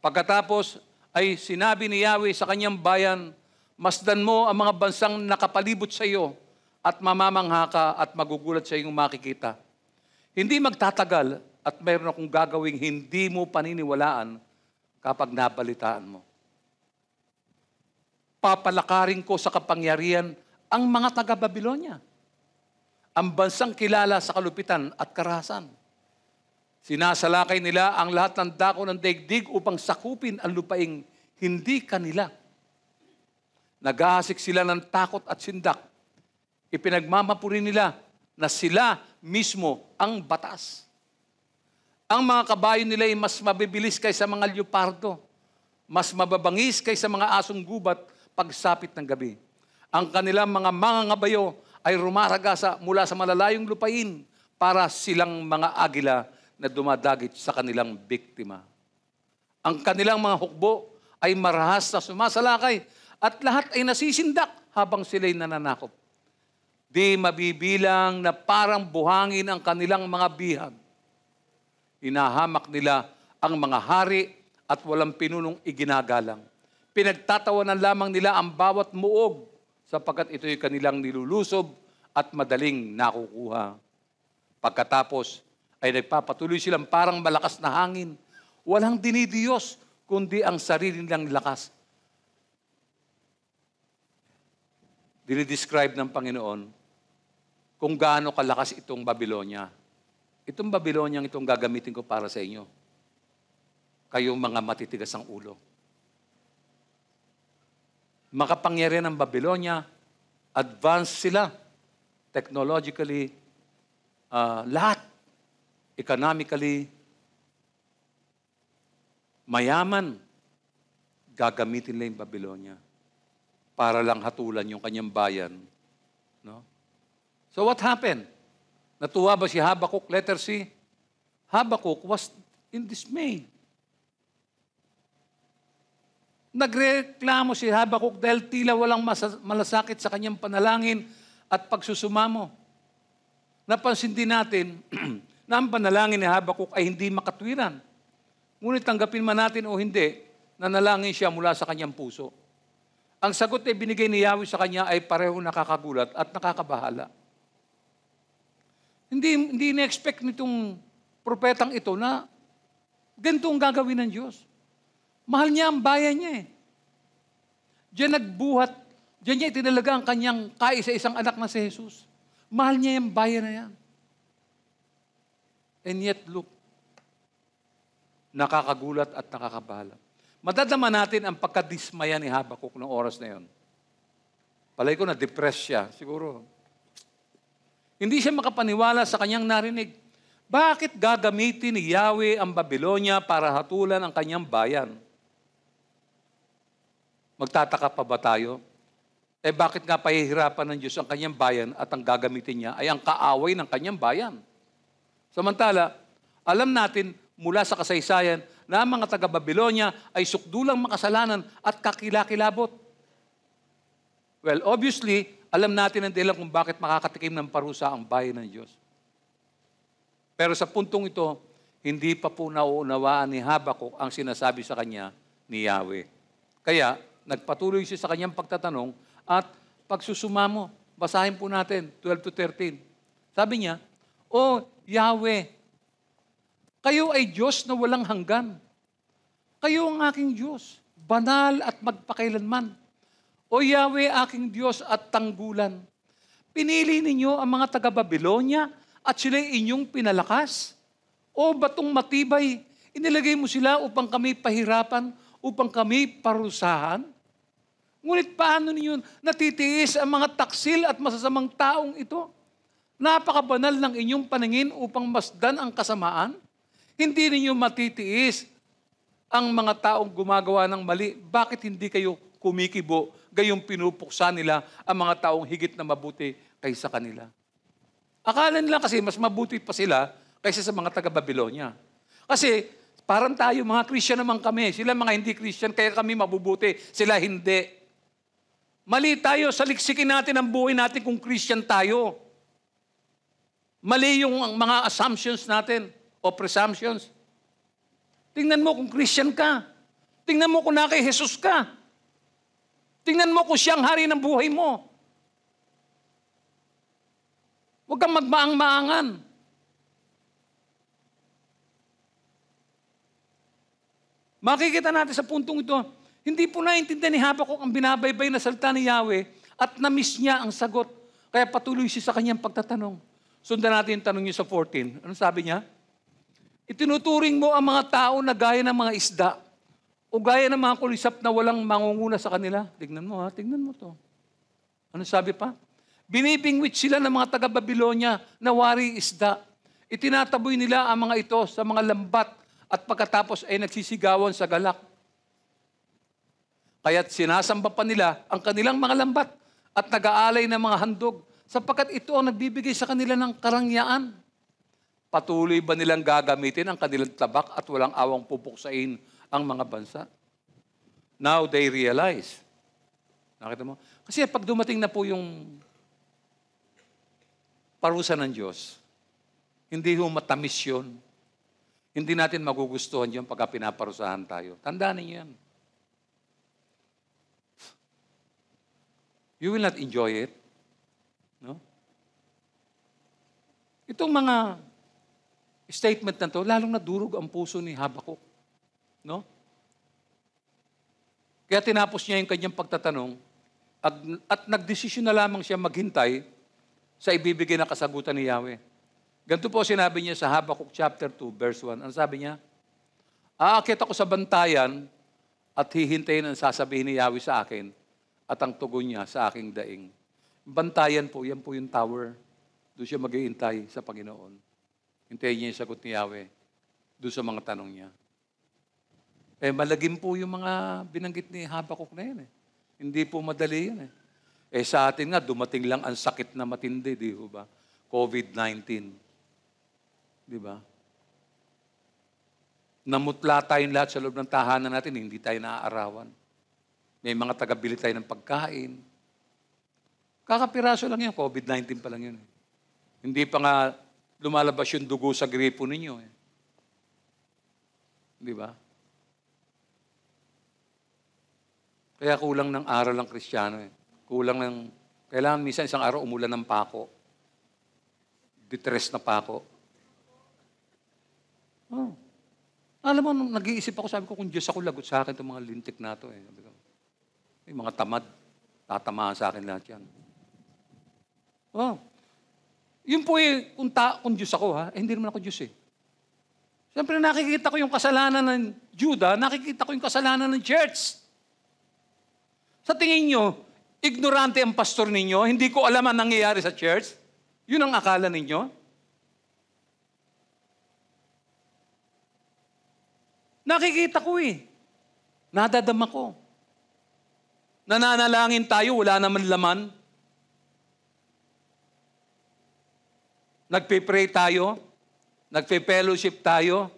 Pagkatapos ay sinabi ni Yahweh sa kanyang bayan, masdan mo ang mga bansang nakapalibot sa iyo at mamamangha ka at magugulat sa iyong makikita. Hindi magtatagal at mayroon akong gagawing hindi mo paniniwalaan kapag nabalitaan mo. Papalakarin ko sa kapangyarihan ang mga taga-Babylonia, ang bansang kilala sa kalupitan at karahasan. Sinasalakay nila ang lahat ng dako ng daigdig upang sakupin ang lupaing hindi kanila. Naghahasik sila ng takot at sindak. Ipinagmamapuri nila na sila mismo ang batas. Ang mga kabayo nila ay mas mabibilis kaysa mga leopardo, mas mababangis kaysa mga asong gubat pagsapit ng gabi. Ang kanilang mga mangangabayo ay rumaragasa mula sa malalayong lupain para silang mga agila na dumadagit sa kanilang biktima. Ang kanilang mga hukbo ay marahas na sumasalakay at lahat ay nasisindak habang sila'y nananakop. Di mabibilang na parang buhangin ang kanilang mga bihag. Hinahamak nila ang mga hari at walang pinunong iginagalang. Pinagtatawanan lamang nila ang bawat muog sapagkat ito'y kanilang nilulusob at madaling nakukuha. Pagkatapos ay nagpapatuloy silang parang malakas na hangin. Walang dinidiyos kundi ang sarili nilang lakas. Dinidescribe ng Panginoon kung gaano kalakas itong Babylonia. Itong Babylonia itong gagamitin ko para sa inyo. Kayong mga matitigas ang ulo. Makapangyarihan ng Babylonia, advanced sila, technologically, lahat, economically, mayaman, gagamitin nila yung Babylonia para lang hatulan yung kanyang bayan. No? So what happened? Natuwa ba si Habakkuk? Letter C. Habakkuk was in dismay. Nagreklamo si Habakkuk dahil tila walang malasakit sa kanyang panalangin at pagsusumamo. Napansin din natin na ang panalangin ni Habakkuk ay hindi makatwiran. Ngunit tanggapin man natin o hindi, nanalangin siya mula sa kanyang puso. Ang sagot na binigay ni Yahweh sa kanya ay pareho nakakagulat at nakakabahala. Hindi na-expect nitong propetang ito na ganito ang gagawin ng Diyos. Mahal niya ang bayan niya eh. Diyan nagbuhat, diyan niya itinalaga ang kanyang kaisa-isang anak na si Jesus. Mahal niya yung bayan na yan. And yet, look, nakakagulat at nakakabahala. Madadama natin ang pagkadismaya ni Habakkuk noong oras na yon. Palay ko na-depress siya, siguro. Hindi siya makapaniwala sa kanyang narinig. Bakit gagamitin ni Yahweh ang Babylonia para hatulan ang kanyang bayan? Magtataka pa ba tayo? Bakit nga pahihirapan ng Diyos ang kanyang bayan at ang gagamitin niya ay ang kaaway ng kanyang bayan? Samantala, alam natin mula sa kasaysayan na ang mga taga-Babylonia ay sukdulang makasalanan at kakilakilabot. Well, obviously, alam natin ang dahilan kung bakit makakatikim ng parusa ang bayan ng Diyos. Pero sa puntong ito, hindi pa po nauunawaan ni Habakuk ang sinasabi sa kanya ni Yahweh. Kaya, nagpatuloy siya sa kanyang pagtatanong at pagsusuma mo, basahin po natin, 12 to 13. Sabi niya, "O Yahweh, kayo ay Diyos na walang hanggan. Kayo ang aking Diyos, banal at magpakailanman. O Yahweh, aking Diyos at tanggulan. Pinili ninyo ang mga taga-Babilonya at sila'y inyong pinalakas. O batong matibay, inilagay mo sila upang kami pahirapan, upang kami parusahan. Ngunit paano ninyo natitiis ang mga taksil at masasamang taong ito? Napakabanal ng inyong paningin upang masdan ang kasamaan. Hindi ninyo matitiis ang mga taong gumagawa ng mali. Bakit hindi kayo kumikibo, gayong pinupuksa nila ang mga taong higit na mabuti kaysa kanila?" Akala nila kasi mas mabuti pa sila kaysa sa mga taga-Babilonya. Kasi parang tayo, mga Christian naman kami. Sila mga hindi Christian, kaya kami mabubuti. Sila hindi. Mali tayo, saliksikin natin ang buhay natin kung Christian tayo. Mali yung mga assumptions natin o presumptions. Tingnan mo kung Christian ka. Tingnan mo kung kay Jesus ka. Tingnan mo kung siyang hari ng buhay mo. Huwag kang magmaang-maangan. Makikita natin sa puntong ito, hindi po naiintindihan ni Habakuk ang binabaybay na salita ni Yahweh at na-miss niya ang sagot. Kaya patuloy siya sa kanyang pagtatanong. Sundan natin yung tanong niya sa 14. Anong sabi niya? "Itinuturing mo ang mga tao na gaya ng mga isda o gaya ng mga kulisap na walang mangunguna sa kanila." Tignan mo tignan mo to. Ano sabi pa? "Binibingwit sila ng mga taga-Babilonya na wari isda. Itinataboy nila ang mga ito sa mga lambat at pagkatapos ay nagsisigawan sa galak. Kaya't sinasamba pa nila ang kanilang mga lambat at nag-aalay ng mga handog sapagkat ito ang nagbibigay sa kanila ng karangyaan. Patuloy ba nilang gagamitin ang kanilang tabak at walang awang pupuksain ang mga bansa? Now they realize." Nakita mo? Kasi pag dumating na po yung parusa ng Diyos, hindi ho matamis yun. Hindi natin magugustuhan yun pagka pinaparusahan tayo. Tandaan niyo yan. You will not enjoy it. No? Itong mga statement na to, lalong nadurog ang puso ni Habakuk. No? Kaya tinapos niya yung kanyang pagtatanong at nagdesisyon na lamang siya maghintay sa ibibigay na kasagutan ni Yahweh. Ganito po sinabi niya sa Habakuk chapter 2, verse 1. Ano sabi niya? "Aakit ako sa bantayan at hihintayin ang sasabihin ni Yahweh sa akin at ang tugon niya sa aking daing." Bantayan po, yan po yung tower. Doon siya maghihintay sa Panginoon. Hintayin niya yung sagot ni Yahweh doon sa mga tanong niya. Malagim po yung mga binanggit ni Habakuk na yun. Hindi po madali yun. Sa atin nga, dumating lang ang sakit na matindi, di ba? COVID-19. Di ba? Namutla tayong lahat sa loob ng tahanan natin, hindi tayo naaarawan. May mga taga-bili tayo ng pagkain. Kakapiraso lang yan, COVID-19 pa lang yun. Hindi pa nga lumalabas yung dugo sa gripo ninyo. Di ba? Kaya kulang ng aral ang Kristiyano. Kulang ng, kailangan minsan isang araw umulan ng pako. Ditres na pako. Oh. Alam mo, nung nag-iisip ako, sabi ko, kung Diyos ako, lagot sa akin itong mga lintik na ito. Sabi ko, may mga tamad, tatamaan sa akin lahat yan. Oh. Yun po kung Diyos ako, hindi naman ako Diyos . Siyempre, nakikita ko yung kasalanan ng Juda, nakikita ko yung kasalanan ng church. Sa tingin nyo, ignorante ang pastor ninyo, hindi ko alam ang nangyayari sa church? Yun ang akala ninyo? Nakikita ko nadadama ko. Nananalangin tayo, wala naman laman. Nagpe-pray tayo, nagpe-fellowship tayo.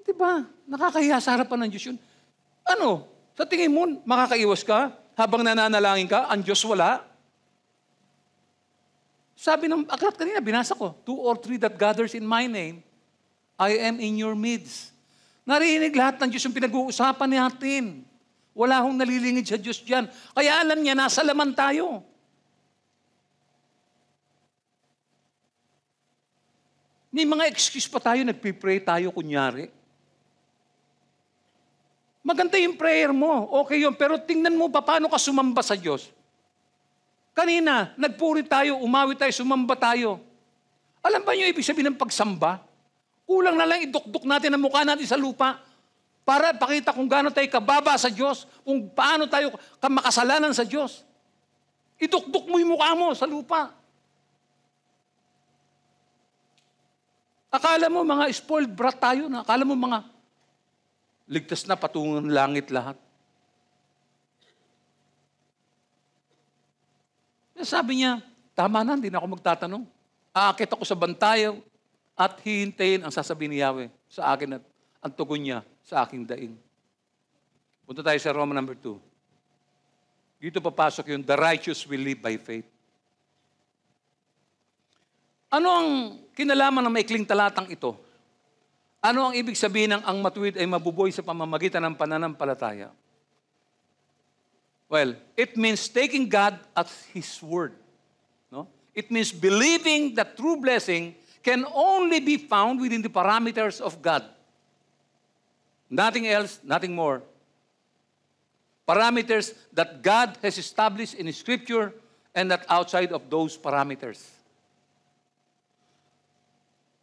Di ba? Nakakahiya sa harapan ng Diyos yun. Ano? Sa tingin mo, makakaiwas ka? Habang nananalangin ka, ang Diyos wala? Sabi ng aklat kanina, binasa ko, 2 or 3 that gathers in my name, I am in your midst. Narinig lahat ng Diyos yung pinag-uusapan natin. Wala hong nalilingid sa Diyos dyan. Kaya alam niya, nasa laman tayo. May mga excuse pa tayo, nagpipray tayo kunyari. Maganda yung prayer mo, okay yun, pero tingnan mo pa paano ka sumamba sa Diyos. Kanina, nagpuri tayo, umawi tayo, sumamba tayo. Alam ba niyo ibig sabihin ng pagsamba? Kulang na lang idukduk natin ang mukha natin sa lupa para pakita kung gaano tayo kababa sa Diyos, kung paano tayo makasalanan sa Diyos. Idukduk mo yung mukha mo sa lupa. Akala mo mga spoiled brat tayo na. Akala mo mga ligtas na patungo ng langit lahat. Sabi niya, tama na, hindi na ako magtatanong. Aakit ako sa bantayaw at hihintayin ang sasabihin ni Yahweh sa akin at ang tugon niya sa aking daing. Punta tayo sa Roma number 2. Dito papasok yung the righteous will live by faith. Ano ang kinalaman ng maikling talatang ito? Ano ang ibig sabihin ng ang matuwid ay mabubuhay sa pamamagitan ng pananampalataya? Well, it means taking God at His word. No? It means believing that true blessing can only be found within the parameters of God. Nothing else, nothing more. Parameters that God has established in Scripture and not outside of those parameters.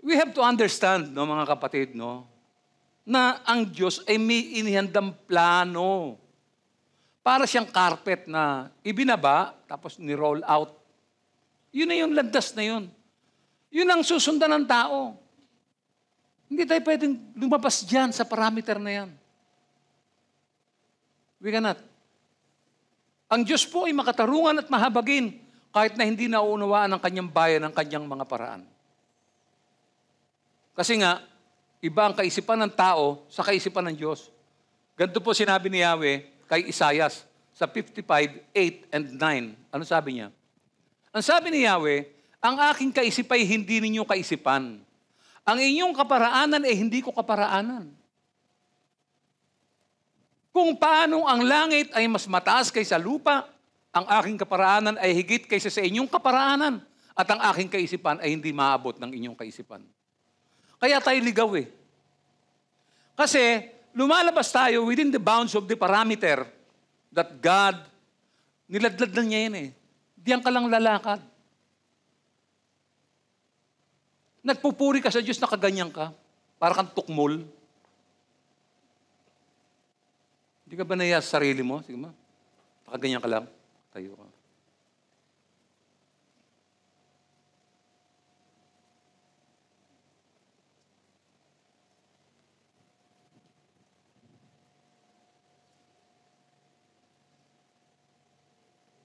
We have to understand, no, mga kapatid, no, na ang Diyos ay may inihandang plano. Para siyang carpet na ibinaba, tapos ni-roll out. Yun na yung landas na yun. Yun ang susundan ng tao. Hindi tayo pwedeng lumabas dyan sa parameter na yan. We cannot. Ang Diyos po ay makatarungan at mahabagin kahit na hindi nauunawaan ng kanyang bayan, ng kanyang mga paraan. Kasi nga, iba ang kaisipan ng tao sa kaisipan ng Diyos. Ganito po sinabi ni Yahweh kay Isaias sa 55:8 and 9. Ano sabi niya? Ang sabi ni Yahweh, ang aking kaisip ay hindi ninyo kaisipan. Ang inyong kaparaanan ay hindi ko kaparaanan. Kung paano ang langit ay mas mataas kaysa lupa, ang aking kaparaanan ay higit kaysa sa inyong kaparaanan, at ang aking kaisipan ay hindi maabot ng inyong kaisipan. Kaya tayo ligaw eh. Kasi lumalabas tayo within the bounds of the parameter that God, niladlad na niya yan eh. Diyan ka lang lalakad. Nagpupuri ka sa Diyos na kaganyan ka, para kang tukmol. Hindi ka ba naiya sa sarili mo? Sige ma, nakaganyan ka lang, tayo ka.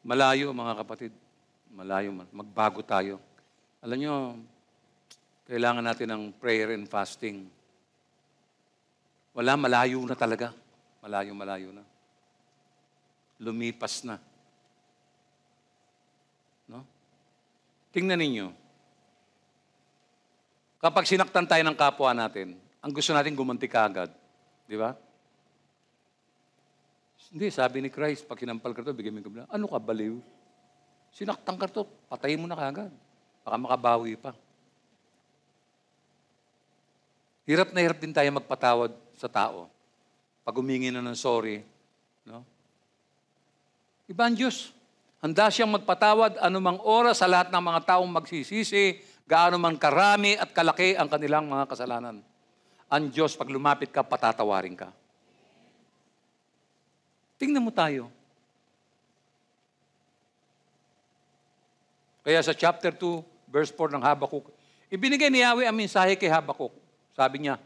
Malayo, mga kapatid. Malayo man. Magbago tayo. Alam nyo, kailangan natin ng prayer and fasting. Wala, malayo na talaga. Malayo na. Lumipas na. No? Tingnan ninyo. Kapag sinaktan tayo ng kapwa natin, ang gusto natin gumanti kaagad. Di ba? Hindi, sabi ni Christ, pag sinampal ka ito, bigyan mo yung ano ka, baliw? Sinaktan ka ito, patayin mo na kaagad. Baka makabawi pa. Hirap na hirap din tayo magpatawad sa tao. Pag humingi na ng sorry, no? Iba ang Diyos. Handa siyang magpatawad anumang oras sa lahat ng mga taong magsisisi, gaano man karami at kalaki ang kanilang mga kasalanan. Ang Diyos, pag lumapit ka, patatawarin ka. Tingnan mo tayo. Kaya sa chapter 2, verse 4 ng Habakuk, ibinigay ni Yahweh ang mensahe kay Habakuk. Sabi niya,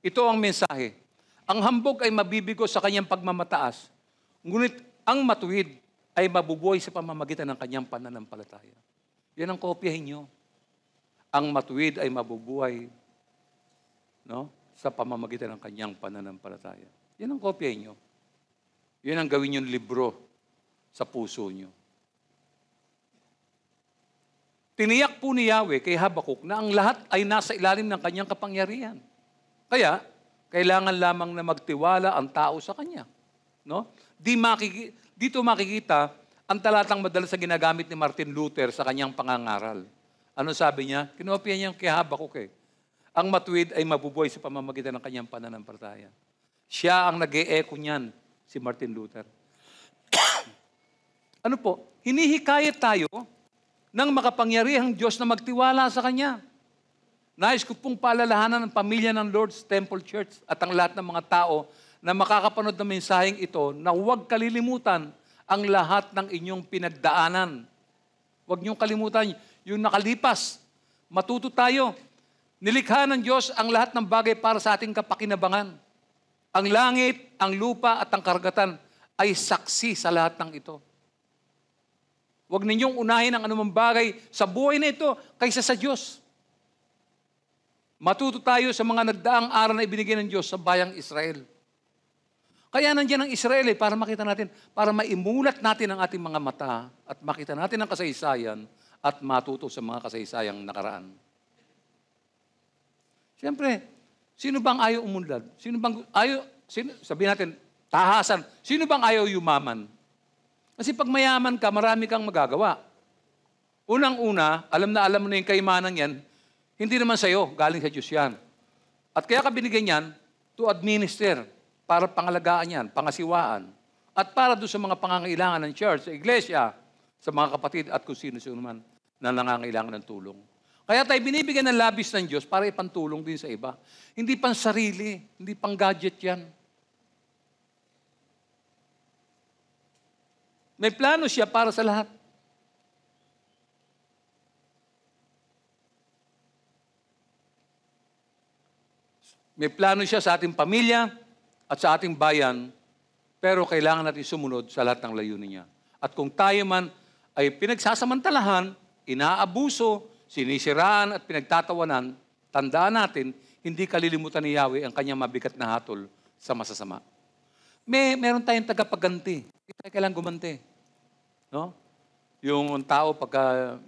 ito ang mensahe. Ang hambog ay mabibigo sa kanyang pagmamataas, ngunit ang matuwid ay mabubuhay sa pamamagitan ng kanyang pananampalataya. Yan ang kopyahin nyo. Ang matuwid ay mabubuhay, no, sa pamamagitan ng kanyang pananampalataya. Yan ang kopyahin nyo. Yan ang gawin yung libro sa puso nyo. Tiniyak po ni Yahweh kay Habakuk na ang lahat ay nasa ilalim ng kanyang kapangyarihan. Kaya, kailangan lamang na magtiwala ang tao sa Kanya. No? Dito makikita ang talatang madalas na ginagamit ni Martin Luther sa kanyang pangangaral. Ano sabi niya? Kinopya niya kay Habakuk eh. Ang matuwid ay mabubuhay sa pamamagitan ng kanyang pananampalataya. Siya ang nag-e-echo niyan, si Martin Luther. Ano po? Hinihikayat tayo ng makapangyarihang Diyos na magtiwala sa Kanya. Nais ko pong paalalahanan ng pamilya ng Lord's Temple Church at ang lahat ng mga tao na makakapanood ng mensaheng ito na huwag kalilimutan ang lahat ng inyong pinagdaanan. Huwag niyong kalimutan yung nakalipas. Matuto tayo. Nilikha ng Diyos ang lahat ng bagay para sa ating kapakinabangan. Ang langit, ang lupa at ang karagatan ay saksi sa lahat ng ito. Huwag ninyong unahin ang anumang bagay sa buhay na ito kaysa sa Diyos. Matuto tayo sa mga nagdaang aral na ibinigay ng Diyos sa bayang Israel. Kaya nandiyan ang Israel para makita natin, para maimulat natin ang ating mga mata at makita natin ang kasaysayan at matuto sa mga kasaysayang nakaraan. Siyempre, sino bang ayaw umunlad? Sabihin natin, tahasan. Sino bang ayaw yumaman? Kasi pag mayaman ka, marami kang magagawa. Unang-una, alam na alam mo na yung kaimanan yan, hindi naman sa'yo, galing sa Diyos yan. At kaya ka binigyan yan to administer, para pangalagaan yan, pangasiwaan. At para doon sa mga pangangailangan ng church, sa iglesia, sa mga kapatid at kung sino-sino man na nangangailangan ng tulong. Kaya tayo binibigyan ng labis ng Diyos para ipantulong din sa iba. Hindi pang sarili, hindi pang gadget yan. May plano siya para sa lahat. May plano siya sa ating pamilya at sa ating bayan, pero kailangan natin sumunod sa lahat ng layunin niya. At kung tayo man ay pinagsasamantalahan, inaabuso, sinisiraan at pinagtatawanan, tandaan natin, hindi kalilimutan ni Yahweh ang kanyang mabigat na hatol sa masasama. Meron tayong tagapaganti. Hindi tayo kailangan gumanti. No? Yung tao pagka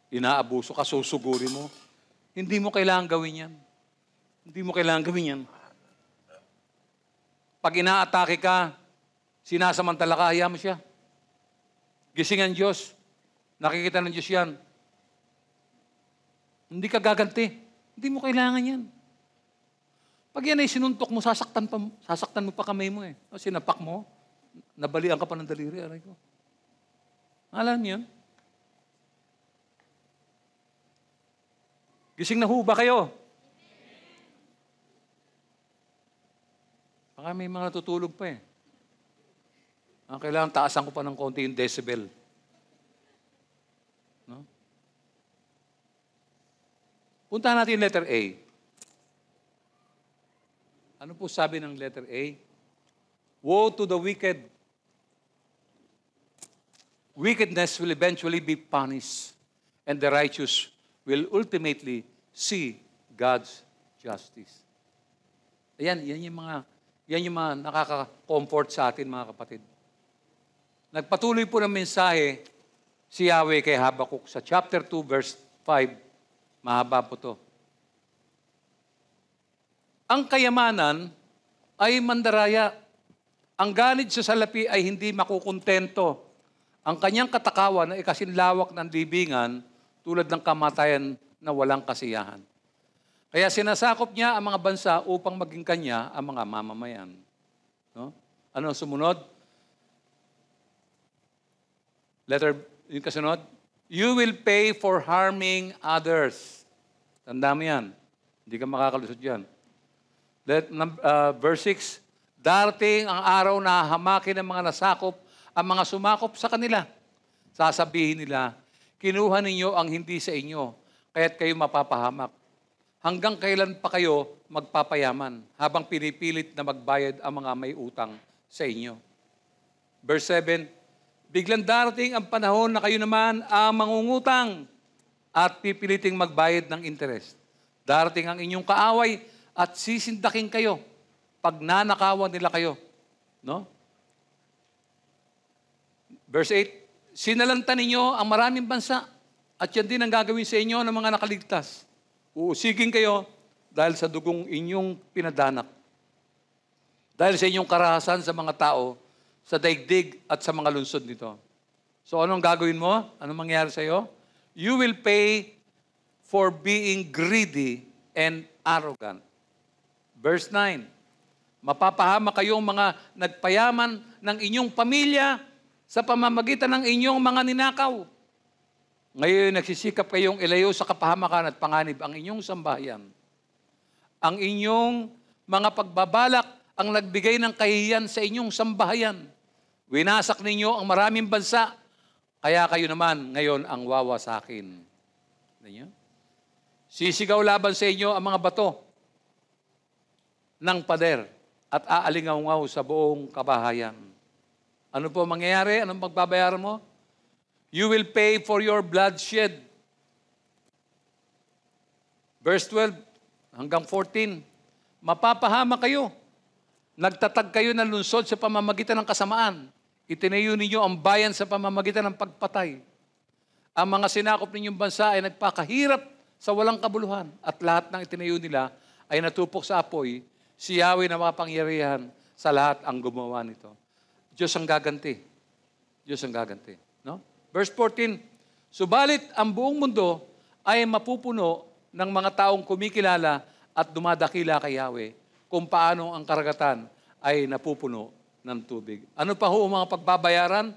inaabuso ka, susuguri mo, hindi mo kailangan gawin yan. Hindi mo kailangan gawin yan. Pag inaatake ka, sinasamantala ka, hayaan mo siya. Gising ang Diyos. Nakikita ng Diyos yan. Hindi ka gaganti. Hindi mo kailangan yan. Pag yan ay sinuntok mo, sasaktan mo pa kamay mo eh. O, sinapak mo, nabalian ka pa ng daliri. Aray ko. Alam niyo? Gising na ho ba kayo? Baka may mga natutulog pa eh. Ang kailangan, taasan ko pa ng konti yung decibel. No? Puntahan natin yung letter A. Ano po sabi ng letter A? Woe to the wicked. Wickedness will eventually be punished, and the righteous will ultimately see God's justice. Ayan, yan yung mga nakaka-comfort sa atin, mga kapatid. Nagpatuloy po ng mensahe si Yahweh kay Habakuk sa chapter 2, verse 5. Mahaba po to. Ang kayamanan ay mandaraya. Ang ganid sa salapi ay hindi makukontento. Ang kanyang katakawan ay kasinlawak ng libingan tulad ng kamatayan na walang kasiyahan. Kaya sinasakop niya ang mga bansa upang maging kanya ang mga mamamayan. No? Ano sumunod? Yung kasunod? You will pay for harming others. Tanda mo yan. Hindi ka makakalusot yan. Verse 6, darating ang araw na hamakin ng mga nasakop ang mga sumakop sa kanila. Sasabihin nila, kinuha ninyo ang hindi sa inyo, kaya't kayo mapapahamak. Hanggang kailan pa kayo magpapayaman habang pinipilit na magbayad ang mga may utang sa inyo. Verse 7, biglang darating ang panahon na kayo naman ang mangungutang at pipiliting magbayad ng interest. Darating ang inyong kaaway at sisindakin kayo pag nanakawan nila kayo. No? Verse 8, sinalanta ninyo ang maraming bansa at yan din ang gagawin sa inyo ng mga nakaligtas. Uusigin kayo dahil sa dugong inyong pinadanak. Dahil sa inyong karahasan sa mga tao, sa daigdig at sa mga lungsod nito. So anong gagawin mo? Anong mangyayari sa iyo? You will pay for being greedy and arrogant. Verse 9, mapapahama kayong mga nagpayaman ng inyong pamilya sa pamamagitan ng inyong mga ninakaw. Ngayon, nagsisikap kayong ilayo sa kapahamakan at panganib ang inyong sambahayan. Ang inyong mga pagbabalak ang nagbigay ng kahihiyan sa inyong sambahayan. Winasak ninyo ang maraming bansa, kaya kayo naman ngayon ang wawasakin. Niyo? Sisigaw laban sa inyo ang mga bato ng pader at aalingaw-ngaw sa buong kabahayan. Ano po mangyayari? Anong magbabayaran mo? You will pay for your bloodshed. Verse 12 hanggang 14, mapapahama kayo. Nagtatag kayo ng lungsod sa pamamagitan ng kasamaan. Itinayo ninyo ang bayan sa pamamagitan ng pagpatay. Ang mga sinakop ninyong bansa ay nagpakahirap sa walang kabuluhan at lahat ng itinayo nila ay natupok sa apoy. Si Yahweh na makapangyarihan sa lahat ang gumawa nito. Diyos ang gaganti. Diyos ang gaganti. No? Verse 14, subalit ang buong mundo ay mapupuno ng mga taong kumikilala at dumadakila kay Yahweh kung paano ang karagatan ay napupuno ng tubig. Ano pa ho ang mga pagbabayaran?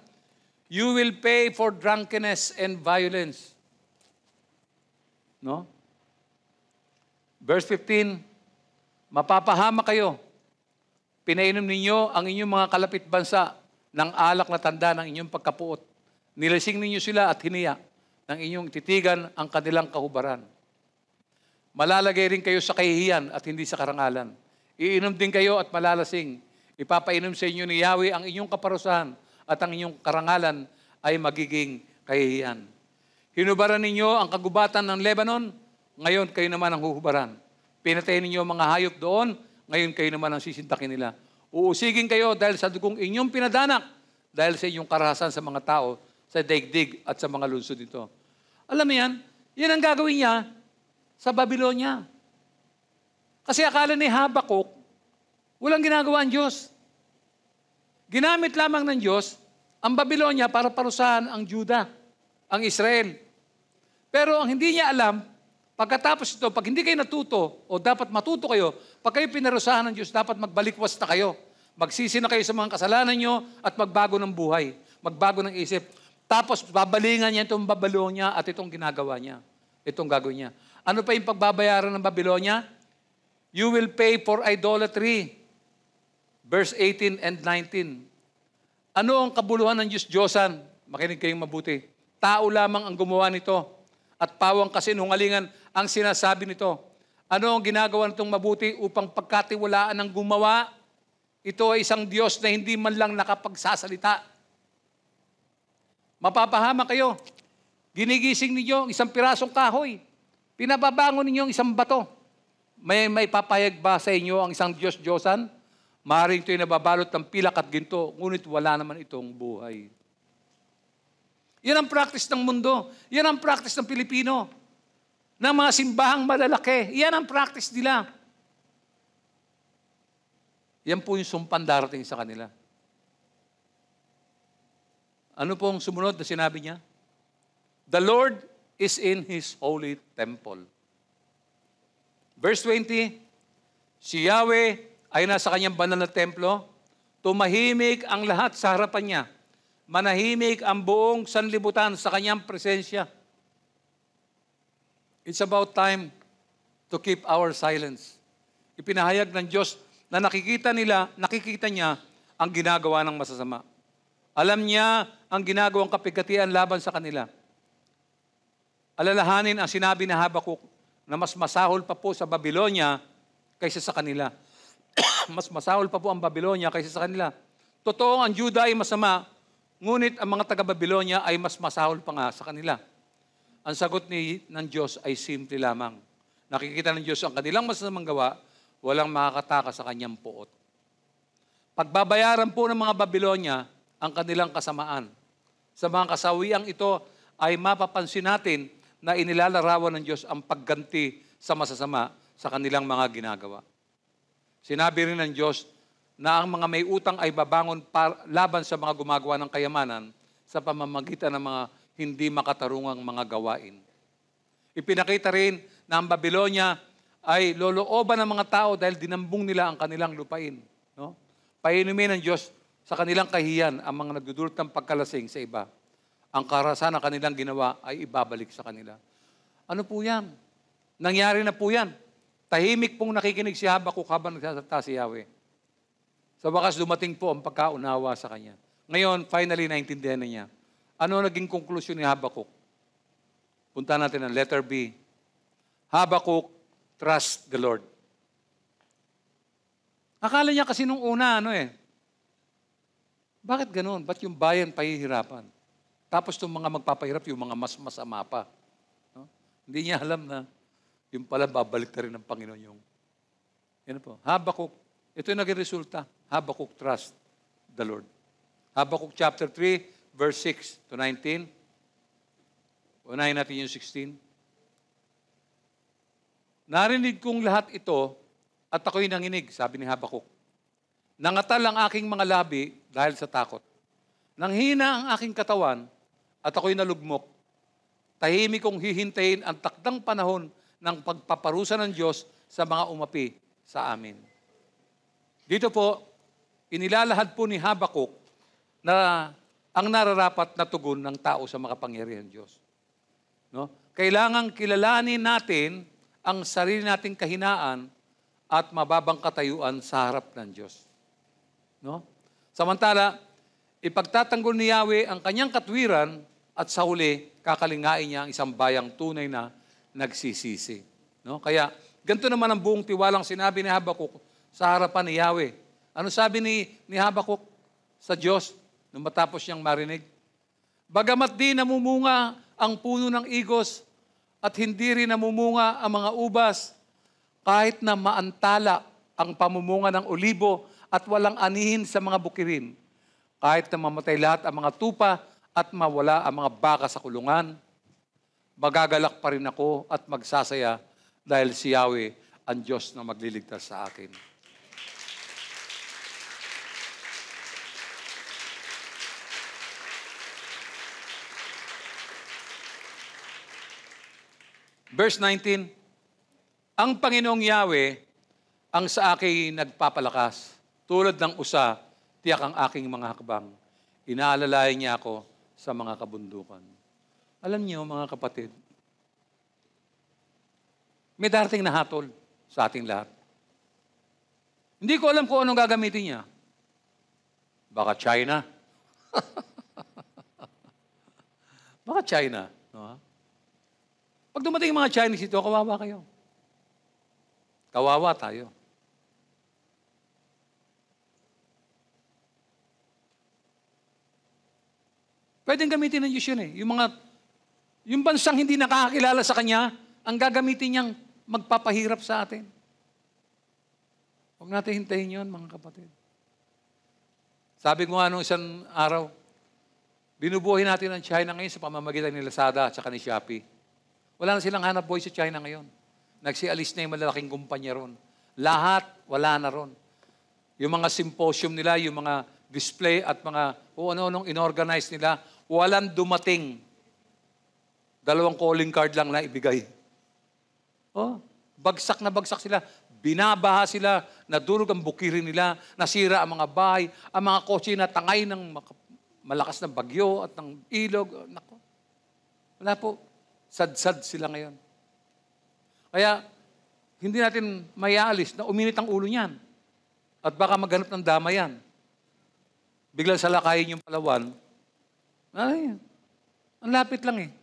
You will pay for drunkenness and violence. No? Verse 15, mapapahama kayo. Pinainom ninyo ang inyong mga kalapit bansa ng alak na tanda ng inyong pagkapuot. Nilasing ninyo sila at hiniya ng inyong titigan ang kanilang kahubaran. Malalagay rin kayo sa kahihiyan at hindi sa karangalan. Iinom din kayo at malalasing. Ipapainom sa inyo ni Yahweh ang inyong kaparusahan at ang inyong karangalan ay magiging kahihiyan. Hinubaran ninyo ang kagubatan ng Lebanon, ngayon kayo naman ang huhubaran. Pinatayin ninyo ang mga hayop doon, ngayon kayo naman ang sisintakin nila. Uusigin kayo dahil sa dugong inyong pinadanak, dahil sa inyong karahasan sa mga tao, sa daigdig at sa mga lungsod nito. Alam mo yan, yan ang gagawin niya sa Babylonia. Kasi akala ni Habakuk, walang ginagawa ang Diyos. Ginamit lamang ng Diyos ang Babylonia para parusahan ang Juda, ang Israel. Pero ang hindi niya alam, pagkatapos ito, pag hindi kayo natuto, o dapat matuto kayo, pag kayo pinarusahan ng Diyos, dapat magbalikwas na kayo. Magsisi na kayo sa mga kasalanan nyo at magbago ng buhay. Magbago ng isip. Tapos babalingan niya itong Babylonia at itong ginagawa niya. Itong gagawin niya. Ano pa yung pagbabayaran ng Babylonia? You will pay for idolatry. Verse 18 and 19. Ano ang kabuluhan ng Diyos-Diyosan? Makinig kayong mabuti. Tao lamang ang gumawa nito. At pawang kasinungalingan ang sinasabi nito. Ano ang ginagawa nitong mabuti upang pagkatiwalaan ng gumawa? Ito ay isang Diyos na hindi man lang nakapagsasalita. Mapapahama kayo. Ginigising ninyo isang pirasong kahoy. Pinababangon ninyo isang bato. May papayag ba sa inyo ang isang Diyos-Diyosan? Maaaring ito'y nababalot ng pilak at ginto, ngunit wala naman itong buhay. Yan ang practice ng mundo. Yan ang practice ng Pilipino. Ng mga simbahang malalaki. Yan ang practice nila. Yan po yung sumpan darating sa kanila. Ano pong sumunod na sinabi niya? The Lord is in His holy temple. Verse 20, si Yahweh ay nasa kanyang banal na templo, tumahimik ang lahat sa harapan niya. Manahimik ang buong sanlibutan sa kanyang presensya. It's about time to keep our silence. Ipinahayag ng Diyos na nakikita niya ang ginagawa ng masasama. Alam niya ang ginagawang kapigatian laban sa kanila. Alalahanin ang sinabi ni Habakuk na mas masahol pa po sa Babylonia kaysa sa kanila. Mas masahol pa po ang Babylonia kaysa sa kanila. Totoo ang Juda ay masama, ngunit ang mga taga-Babylonia ay mas masahol pa nga sa kanila. Ang sagot ng Diyos ay simple lamang. Nakikita ng Diyos ang kanilang masasamang gawa, walang makakataka sa kanyang puot. Pagbabayaran po ng mga Babylonia ang kanilang kasamaan. Sa mga kasawiang ito ay mapapansin natin na inilalarawan ng Diyos ang pagganti sa masasama sa kanilang mga ginagawa. Sinabi rin ng Diyos na ang mga may utang ay babangon laban sa mga gumagawa ng kayamanan sa pamamagitan ng mga hindi makatarungang mga gawain. Ipinakita rin na ang Babylonia ay lolooban ng mga tao dahil dinambong nila ang kanilang lupain. No? Painumin ng Diyos sa kanilang kahiyan ang mga nagdudulot ng pagkalasing sa iba. Ang karahasan na kanilang ginawa ay ibabalik sa kanila. Ano po yan? Nangyari na po yan. Tahimik pong nakikinig si Habakuk habang nagsasalita si Yahweh. Sa wakas dumating po ang pagkaunawa sa kanya. Ngayon, finally, naintindihan na niya. Ano naging konklusyon ni Habakuk? Punta natin ang letter B. Habakuk, trust the Lord. Akala niya kasi nung una, bakit ganun? Ba't yung bayan pahihirapan? Tapos itong mga magpapahirap, yung mga mas masama pa. No? Hindi niya alam na yung pala babalik na rin ng Panginoon yung. Yan po. Habakuk. Ito yung naging resulta. Habakuk, trust the Lord. Habakuk chapter 3, verse 6 to 19. Unahin natin yung 16. Narinig kong lahat ito at ako'y nanginig, sabi ni Habakuk. Nangatal ang aking mga labi dahil sa takot. Nanghina ang aking katawan at ako'y nalugmok. Tahimik kong hihintayin ang takdang panahon ng pagpaparusa ng Diyos sa mga umapi sa amin. Dito po, inilalahad po ni Habakuk na ang nararapat na tugon ng tao sa makapangyarihan Diyos. No? Kailangang kilalanin natin ang sarili nating kahinaan at mababang katayuan sa harap ng Diyos. No? Samantala, ipagtatanggol ni Yahweh ang kanyang katwiran at sa huli, kakalingain niya ang isang bayang tunay na nagsisisi. No? Kaya, ganito naman ang buong tiwalang sinabi ni Habakuk sa harapan ni Yahweh. Ano sabi ni Habakuk sa Diyos nung matapos niyang marinig? Bagamat di namumunga ang puno ng igos at hindi rin namumunga ang mga ubas, kahit na maantala ang pamumunga ng olibo at walang anihin sa mga bukirin, kahit na mamatay lahat ang mga tupa at mawala ang mga baka sa kulungan, magagalak pa rin ako at magsasaya dahil si Yahweh ang Diyos na magliligtas sa akin. Verse 19, ang Panginoong Yahweh ang sa akin nagpapalakas. Tulad ng usa, tiyak ang aking mga hakbang. Inaalalayan niya ako sa mga kabundukan. Alam niyo, mga kapatid, may darating na hatol sa ating lahat. Hindi ko alam kung anong gagamitin niya. Baka China. Baka China. No? Pag dumating yung mga Chinese ito, kawawa kayo. Kawawa tayo. Pwedeng gamitin ng Diyos yun eh. Yung bansang hindi nakakakilala sa Kanya, ang gagamitin niyang magpapahirap sa atin. Huwag natin hintayin yun, mga kapatid. Sabi ko nga nung isang araw, binubuhay natin ang China ngayon sa pamamagitan ni Lazada at saka ni Shopee. Wala na silang hanap buhay sa China ngayon. Nagsialis na yung malalaking kumpanya ron. Lahat, wala na ron. Yung mga symposium nila, yung mga display at mga kung ano-anong inorganize nila, walang dumating. 2 calling card lang na ibigay. Oh, bagsak na bagsak sila. Binabaha sila, nadurog ang bukirin nila, nasira ang mga bahay, ang mga kotse na tangay ng malakas na bagyo at ng ilog. Nako. Wala po. Sad-sad sila ngayon. Kaya, hindi natin mayaalis na uminit ang ulo niyan. At baka maghanap ng dama yan. Biglang salakayin yung Palawan. Ay, ang lapit lang eh.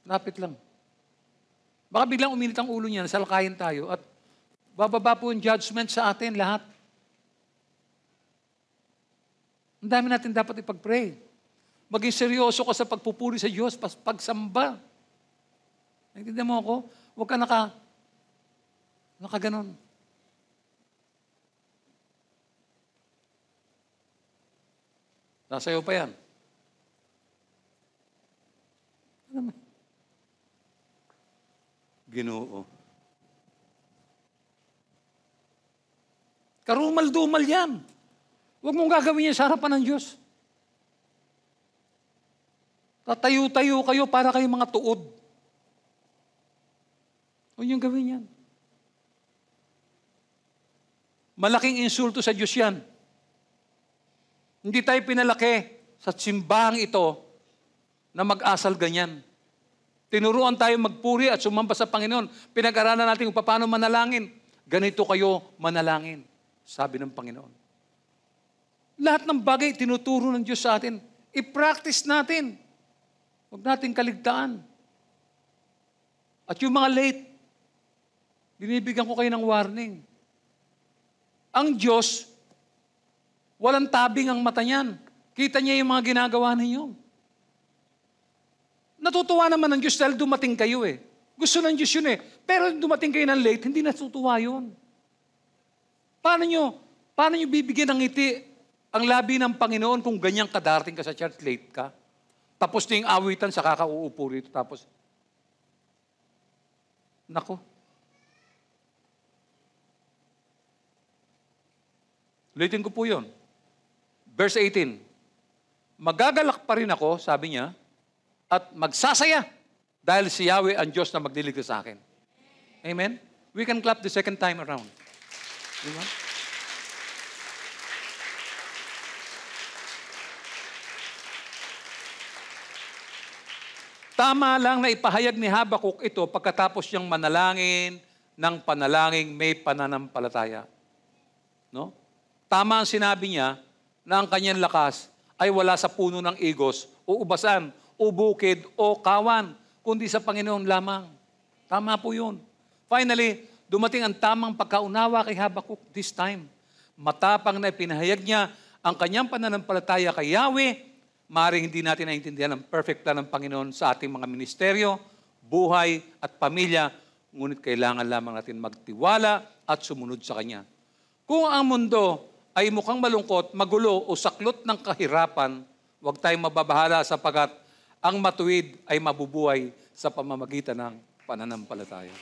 Lapit lang. Baka biglang uminit ang ulo niyan, salakayin tayo at bababa po yung judgment sa atin lahat. Ang dami natin dapat ipag-pray. Maging seryoso ka sa pagpupuri sa Diyos, pagsamba. Naintindihan mo ako? Huwag ka nakaganon. Nasayaw pa yan. Ginoo. Karumal-dumal yan. Huwag mong gagawin yan sa harapan ng Diyos. Tatayo-tayo kayo para kayong mga tuod. Huwag niyong gawin yan. Malaking insulto sa Diyos yan. Hindi tayo pinalaki sa simbahang ito na mag-asal ganyan. Tinuruan tayo magpuri at sumamba sa Panginoon. Pinag-aralan natin kung paano manalangin. Ganito kayo manalangin, sabi ng Panginoon. Lahat ng bagay tinuturo ng Diyos sa atin. I-practice natin. Huwag natin kaligtaan. At yung mga late, binibigyan ko kayo ng warning. Ang Diyos, walang tabing ang mata niyan. Kita niya yung mga ginagawa ninyo. Natutuwa naman ng Diyos dahil dumating kayo eh. Gusto ng Diyos yun eh. Pero dumating kayo ng late, hindi natutuwa yun. Paano nyo bibigyan ng ngiti ang labi ng Panginoon kung ganyang kadarating ka sa church, late ka? Tapos na yung awitan, saka ka uupo rito. Tapos, nako. Ulitin ko po yun. Verse 18. Magagalak pa rin ako, sabi niya, at magsasaya dahil si Yahweh ang Diyos na magliligtas sa akin. Amen? We can clap the second time around. Diba? Tama lang na ipahayag ni Habakuk ito pagkatapos niyang manalangin ng panalangin may pananampalataya. No? Tama ang sinabi niya na ang kanyang lakas ay wala sa puno ng igos o ubasan o bukid o kawan, kundi sa Panginoon lamang. Tama po yun. Finally, dumating ang tamang pagkaunawa kay Habakuk this time. Matapang na ipinahayag niya ang kanyang pananampalataya kay Yahweh. Maaaring hindi natin naintindihan ang perfect plan ng Panginoon sa ating mga ministeryo, buhay at pamilya, ngunit kailangan lamang natin magtiwala at sumunod sa Kanya. Kung ang mundo ay mukhang malungkot, magulo o saklot ng kahirapan, huwag tayong mababahala sapagkat ang matuwid ay mabubuhay sa pamamagitan ng pananampalataya.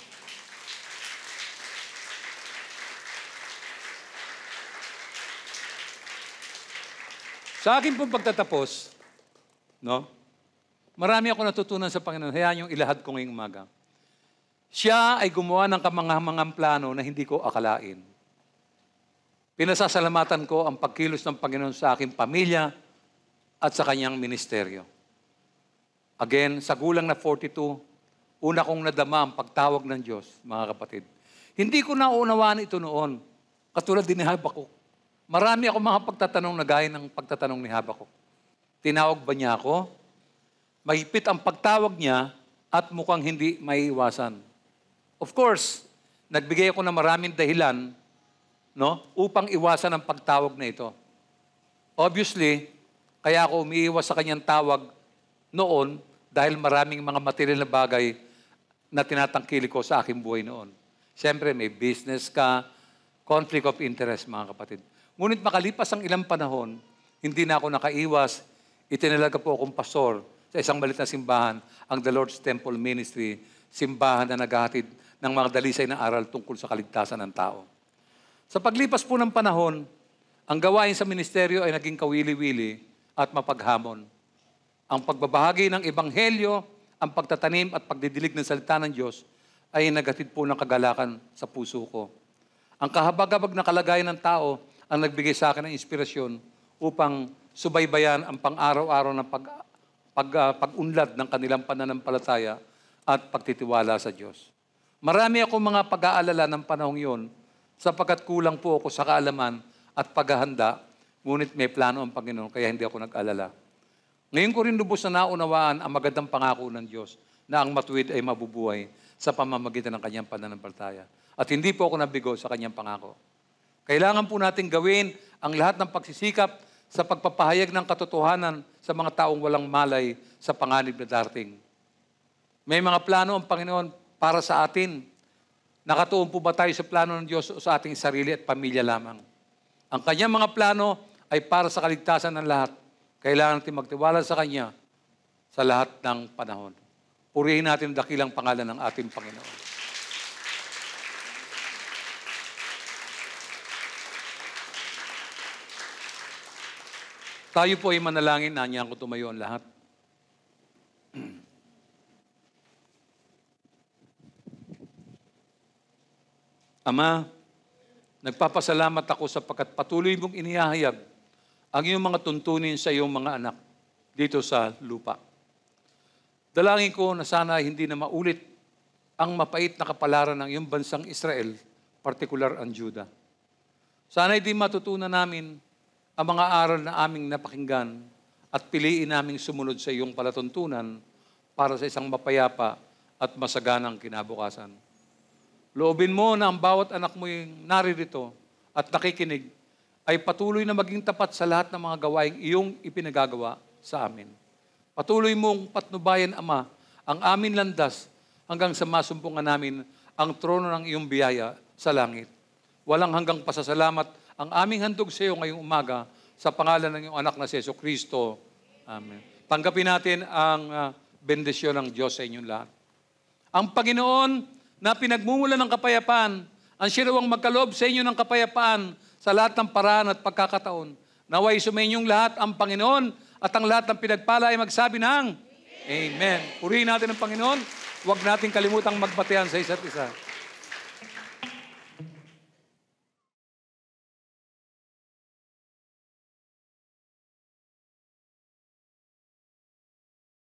Sa akin pong pagtatapos, no? Marami ako natutunan sa Panginoon. Hayaan yung ilahad ko ngayong umaga. Siya ay gumawa ng kamangamangang plano na hindi ko akalain. Pinasasalamatan ko ang pagkilos ng Panginoon sa aking pamilya at sa kanyang ministeryo. Again, sa gulang na 42, una kong nadama ang pagtawag ng Diyos, mga kapatid. Hindi ko naunawaan ito noon, katulad din ni Habakuk. Marami ako mga pagtatanong na gaya ng pagtatanong ni Habakuk. Tinawag ba niya ako? Mahigpit ang pagtawag niya at mukhang hindi maiiwasan. Of course, nagbigay ako ng maraming dahilan, no, upang iwasan ang pagtawag na ito. Obviously, kaya ako umiiwas sa kanyang tawag noon dahil maraming mga material na bagay na tinatangkili ko sa aking buhay noon. Siyempre, may business ka, conflict of interest, mga kapatid. Ngunit makalipas ang ilang panahon, hindi na ako nakaiwas. Itinalaga po akong pastor sa isang maliit na simbahan, ang The Lord's Temple Ministry, simbahan na naghahatid ng mga dalisay na aral tungkol sa kaligtasan ng tao. Sa paglipas po ng panahon, ang gawain sa ministeryo ay naging kawili-wili at mapaghamon. Ang pagbabahagi ng ebanghelyo, ang pagtatanim at pagdidilig ng salita ng Diyos ay naghatid po ng kagalakan sa puso ko. Ang kahabag-habag na kalagayan ng tao ang nagbigay sa akin ng inspirasyon upang subaybayan ang pang-araw-araw na pag-unlad ng kanilang pananampalataya at pagtitiwala sa Diyos. Marami akong mga pag-aalala ng panahong yon sapagkat kulang po ako sa kaalaman at paghahanda, ngunit may plano ang Panginoon kaya hindi ako nag-alala. Ngayon ko rin lubos na naunawaan ang magandang pangako ng Diyos na ang matuwid ay mabubuhay sa pamamagitan ng kanyang pananampalataya. At hindi po ako nabigo sa kanyang pangako. Kailangan po natin gawin ang lahat ng pagsisikap sa pagpapahayag ng katotohanan sa mga taong walang malay sa panganib na darating. May mga plano ang Panginoon para sa atin. Nakatuon po ba tayo sa plano ng Diyos o sa ating sarili at pamilya lamang? Ang kanyang mga plano ay para sa kaligtasan ng lahat. Kailangan natin magtiwala sa Kanya sa lahat ng panahon. Purihin natin ang dakilang pangalan ng ating Panginoon. Tayo po ay manalangin, nandiyan ko tumayo ang lahat. Ama, nagpapasalamat ako sapagkat patuloy mong inihahayag ang iyong mga tuntunin sa iyong mga anak dito sa lupa. Dalangin ko na sana hindi na maulit ang mapait na kapalaran ng iyong bansang Israel, partikular ang Juda. Sana hindi matutunan namin ang mga aral na aming napakinggan at piliin naming sumunod sa iyong palatuntunan para sa isang mapayapa at masaganang kinabukasan. Loobin mo na ang bawat anak mo yung naririto at nakikinig ay patuloy na maging tapat sa lahat ng mga gawaing iyong ipinagagawa sa amin. Patuloy mong patnubayan, Ama, ang amin landas hanggang sa masumpungan namin ang trono ng iyong biyaya sa langit. Walang hanggang pasasalamat ang aming handog sa iyo ngayong umaga sa pangalan ng iyong anak na si Jesucristo. Amen. Tanggapin natin ang bendisyon ng Diyos sa inyong lahat. Ang Panginoon na pinagmumulan ng kapayapaan, ang siya rawang magkaloob sa inyo ng kapayapaan sa lahat ng paraan at pagkakataon. Naway sumainyong lahat ang Panginoon at ang lahat ng pinagpala ay magsabi ng Amen. Purihin natin ang Panginoon. Huwag natin kalimutang magbatean sa isa't isa.